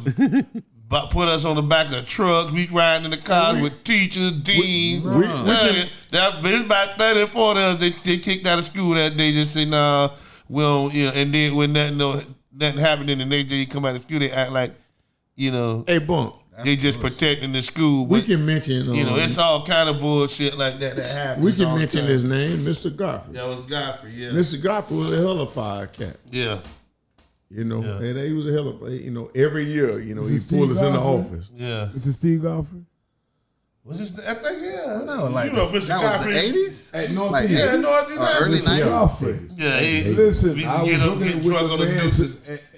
Speaker 3: back of put us on the back of trucks. We riding in the cars with teachers, deans. It's about 30 or 40 of us they kicked out of school that day. Just say nah, we don't. You know, and then when nothing happened in the next day, you come out of school, they act like, you know,
Speaker 2: Hey, Bump.
Speaker 3: they just protecting the school.
Speaker 2: We
Speaker 3: But,
Speaker 2: can mention.
Speaker 3: you know, it's all kind of bullshit like that happens.
Speaker 2: We can
Speaker 3: all the
Speaker 2: mention
Speaker 3: time.
Speaker 2: his name, Mr. Godfrey.
Speaker 3: That was Godfrey, yeah.
Speaker 2: Mr. Godfrey was a hell of a fire cat.
Speaker 3: Yeah,
Speaker 2: You know,
Speaker 3: Yeah.
Speaker 2: and he was a hell of a, every year, he
Speaker 4: Mr.
Speaker 2: pulled us
Speaker 4: Steve
Speaker 2: in the
Speaker 4: Godfrey?
Speaker 2: office.
Speaker 3: yeah.
Speaker 4: Mr. Steve Godfrey?
Speaker 3: Was this? I think yeah.
Speaker 1: No, like
Speaker 3: you know,
Speaker 1: this-
Speaker 3: Mr.
Speaker 1: that was
Speaker 3: Godfrey.
Speaker 1: the 80s?
Speaker 4: At North
Speaker 1: Like,
Speaker 4: East.
Speaker 3: Yeah, no, this
Speaker 1: early
Speaker 3: is-
Speaker 1: 90s.
Speaker 4: Godfrey.
Speaker 3: Yeah,
Speaker 4: Listen,
Speaker 3: we
Speaker 4: I was
Speaker 3: get up,
Speaker 4: working
Speaker 3: get
Speaker 4: with
Speaker 3: drunk
Speaker 4: a
Speaker 3: on the
Speaker 4: man
Speaker 3: deuces.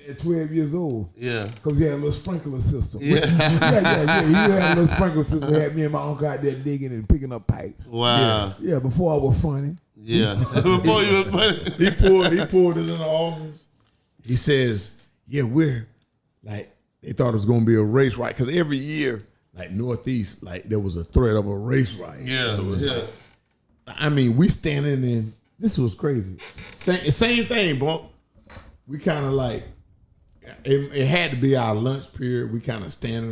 Speaker 4: at 12 years old.
Speaker 3: Yeah.
Speaker 4: Because he had a little sprinkler system.
Speaker 3: Yeah.
Speaker 4: yeah. He had a little sprinkler system. Had me and my uncle out there digging and picking up pipes.
Speaker 3: Wow.
Speaker 4: Yeah, before I was funny.
Speaker 3: Yeah. Before you was funny.
Speaker 2: He pulled us in the office. He says, "Yeah, we're like they thought it was going to be a race riot because every year, like Northeast, like there was a threat of a race riot.
Speaker 3: Yeah.
Speaker 2: so it's
Speaker 3: Yeah.
Speaker 2: like, I mean, we standing in. This was crazy. Same thing, Bump. We kind of like it had to be our lunch period. We kind of standing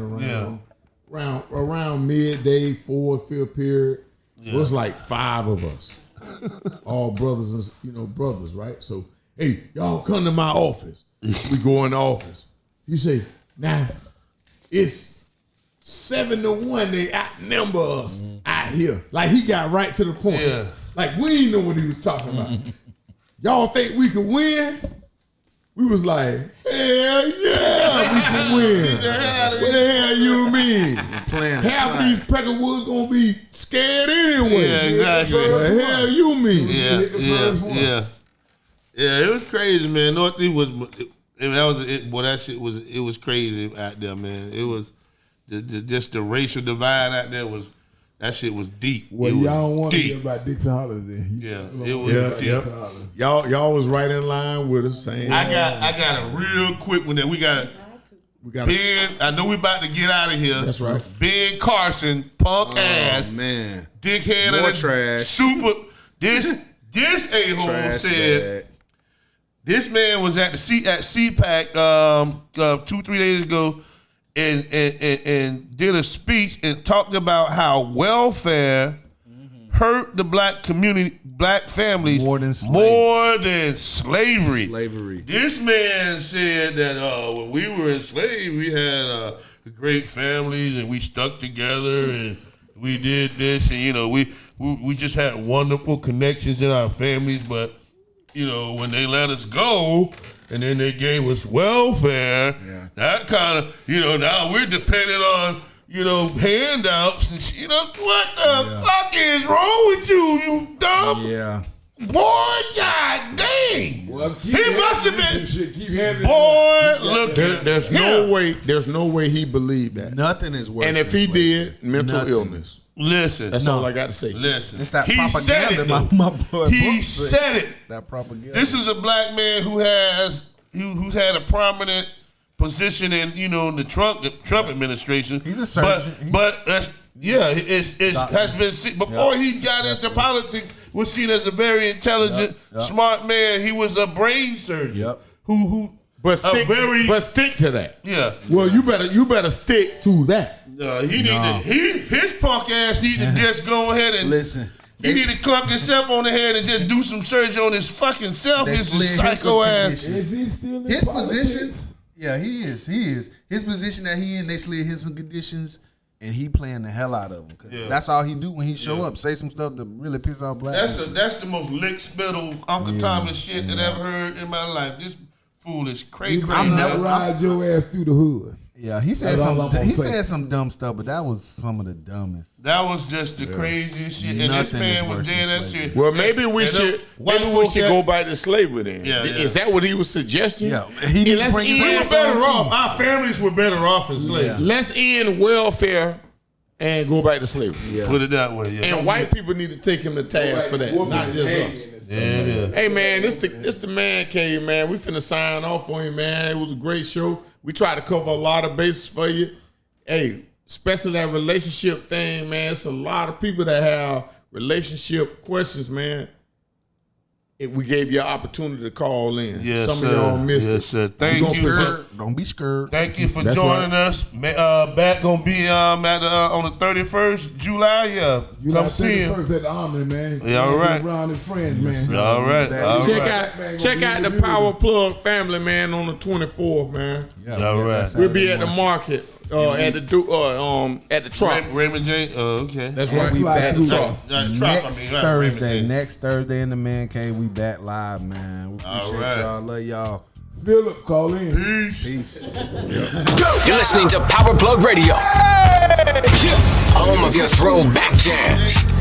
Speaker 2: around midday, 4th, 5th period. It was like 5 of us, all brothers and brothers, right? So, hey, y'all come to my office. We go in the office. He say, now it's 7 to 1. They outnumber us out here. Like he got right to the point.
Speaker 3: Yeah.
Speaker 2: Like we didn't know what he was talking about. Y'all think we could win? We was like, hell yeah, we can win. What the hell you mean? Half of these Peckerwoods gonna be scared anyway.
Speaker 3: Yeah, exactly.
Speaker 2: What the hell you mean?
Speaker 3: Yeah. It was crazy, man. Northeast was. That shit was. It was crazy out there, man. It was just the racial divide out there was. That shit was deep.
Speaker 4: Well,
Speaker 3: It was
Speaker 4: y'all don't want to
Speaker 3: deep.
Speaker 4: hear about Dixie Hollis then.
Speaker 3: Yeah,
Speaker 4: You
Speaker 3: it
Speaker 4: don't
Speaker 3: was
Speaker 4: wanna
Speaker 3: deep.
Speaker 4: hear about Dixie Hollis.
Speaker 2: Y'all was right in line with us. Saying
Speaker 3: I got a real quick one that we got. Ben, I know we about to get out of here.
Speaker 2: That's right.
Speaker 3: Ben Carson, punk ass,
Speaker 1: man.
Speaker 3: dickhead
Speaker 1: More
Speaker 3: of the
Speaker 1: trash.
Speaker 3: super. This a-hole
Speaker 1: Trash
Speaker 3: said
Speaker 1: bag.
Speaker 3: this man was at CPAC 2-3 days ago and did a speech and talked about how welfare hurt the black community, black families
Speaker 1: More than
Speaker 3: slavery.
Speaker 1: Slavery.
Speaker 3: This man said that when we were enslaved, we had great families and we stuck together and we did this and we just had wonderful connections in our families. But when they let us go and then they gave us welfare, that kind of now we're dependent on handouts and what the fuck is wrong with you dumb
Speaker 1: Yeah.
Speaker 3: boy? God dang!
Speaker 4: Well,
Speaker 3: He must have been.
Speaker 4: Keep handing
Speaker 3: Boy, look.
Speaker 2: There's no way he believed that.
Speaker 1: Nothing is worth
Speaker 2: And if he
Speaker 1: this
Speaker 2: did, mental
Speaker 1: Nothing.
Speaker 2: illness.
Speaker 3: Listen,
Speaker 2: That's all I got to say.
Speaker 3: listen.
Speaker 1: It's that
Speaker 3: He said
Speaker 1: propaganda.
Speaker 3: it, though.
Speaker 1: my boy
Speaker 3: He
Speaker 1: Brooks
Speaker 3: said it.
Speaker 1: That propaganda.
Speaker 3: This is a black man who's had a prominent position in the Trump administration.
Speaker 1: He's a surgeon.
Speaker 3: But has been seen before he got into politics. Was seen as a very intelligent, smart man. He was a brain surgeon.
Speaker 1: Yep.
Speaker 3: Who
Speaker 2: But stick to that.
Speaker 3: yeah.
Speaker 2: Well, you better stick to that.
Speaker 3: His punk ass need to just go ahead and
Speaker 1: Listen.
Speaker 3: He need to clunk himself on the head and just do some surgery on his fucking self.
Speaker 1: They
Speaker 3: His
Speaker 1: slid him
Speaker 3: psycho
Speaker 1: some
Speaker 3: ass.
Speaker 1: conditions.
Speaker 4: Is he still in
Speaker 1: His
Speaker 4: politics?
Speaker 1: position, yeah, he is. His position that he in, they slid him some conditions, and he playing the hell out of them.
Speaker 3: Yeah.
Speaker 1: That's all he do when he show up. Say some stuff to really piss off black people.
Speaker 3: That's the most lick spittle Uncle Thomas shit that I ever heard in my life. This fool is crazy.
Speaker 4: I'm never ride your ass through the hood.
Speaker 1: Yeah, he said
Speaker 4: That's all
Speaker 1: some.
Speaker 4: I'm gonna
Speaker 1: He
Speaker 4: say.
Speaker 1: said some dumb stuff, but that was some of the dumbest.
Speaker 3: That was just the craziest shit. And this
Speaker 1: Nothing
Speaker 3: man
Speaker 1: is
Speaker 3: was
Speaker 1: worse
Speaker 3: dead
Speaker 1: than
Speaker 3: that
Speaker 1: slavery.
Speaker 3: shit.
Speaker 2: Well, maybe we should go back to slavery then.
Speaker 3: Yeah.
Speaker 2: Is that what he was suggesting?
Speaker 1: Yeah, he need to bring his
Speaker 3: We were
Speaker 1: ass
Speaker 3: better
Speaker 1: on,
Speaker 3: off.
Speaker 1: too.
Speaker 3: Our families were better off in slavery.
Speaker 2: Let's end welfare and go back to slavery.
Speaker 1: Yeah.
Speaker 3: Put it that way. Yeah.
Speaker 2: And white people need to take him to task for that, not just us.
Speaker 3: Yeah.
Speaker 2: Hey man, this the man cave, man. We finna sign off on you, man. It was a great show. We tried to cover a lot of bases for you. Hey, especially that relationship thing, man. It's a lot of people that have relationship questions, man. We gave you an opportunity to call in.
Speaker 3: Yes,
Speaker 2: Some
Speaker 3: sir.
Speaker 2: of y'all missed
Speaker 3: Yes,
Speaker 2: it.
Speaker 3: sir. Thank you.
Speaker 1: Don't be scared.
Speaker 3: Thank you for
Speaker 1: That's
Speaker 3: joining
Speaker 1: right.
Speaker 3: us. Back gonna be on the 31st July. Yeah,
Speaker 4: You
Speaker 3: come
Speaker 4: like
Speaker 3: see him.
Speaker 4: 31st at the Armory, man.
Speaker 3: Yeah, all right.
Speaker 4: Around his friends, man.
Speaker 3: All right. All
Speaker 2: Check
Speaker 3: right.
Speaker 2: out the Power Plug family, man, on the 24th, man.
Speaker 1: Yeah,
Speaker 3: All
Speaker 1: man,
Speaker 3: right.
Speaker 1: that's
Speaker 2: We'll be
Speaker 1: Saturday
Speaker 2: at the
Speaker 1: morning.
Speaker 2: market, at the truck.
Speaker 3: Raymond J. Okay.
Speaker 2: That's
Speaker 4: And
Speaker 2: right.
Speaker 4: we back
Speaker 2: At the
Speaker 4: to
Speaker 2: truck.
Speaker 1: Next Thursday in the Man Cave, we back live, man. We appreciate
Speaker 3: right.
Speaker 1: y'all. Love y'all.
Speaker 4: Philip, call in.
Speaker 1: Peace.
Speaker 6: You're listening to Power Plug Radio. Home of your throwback jams.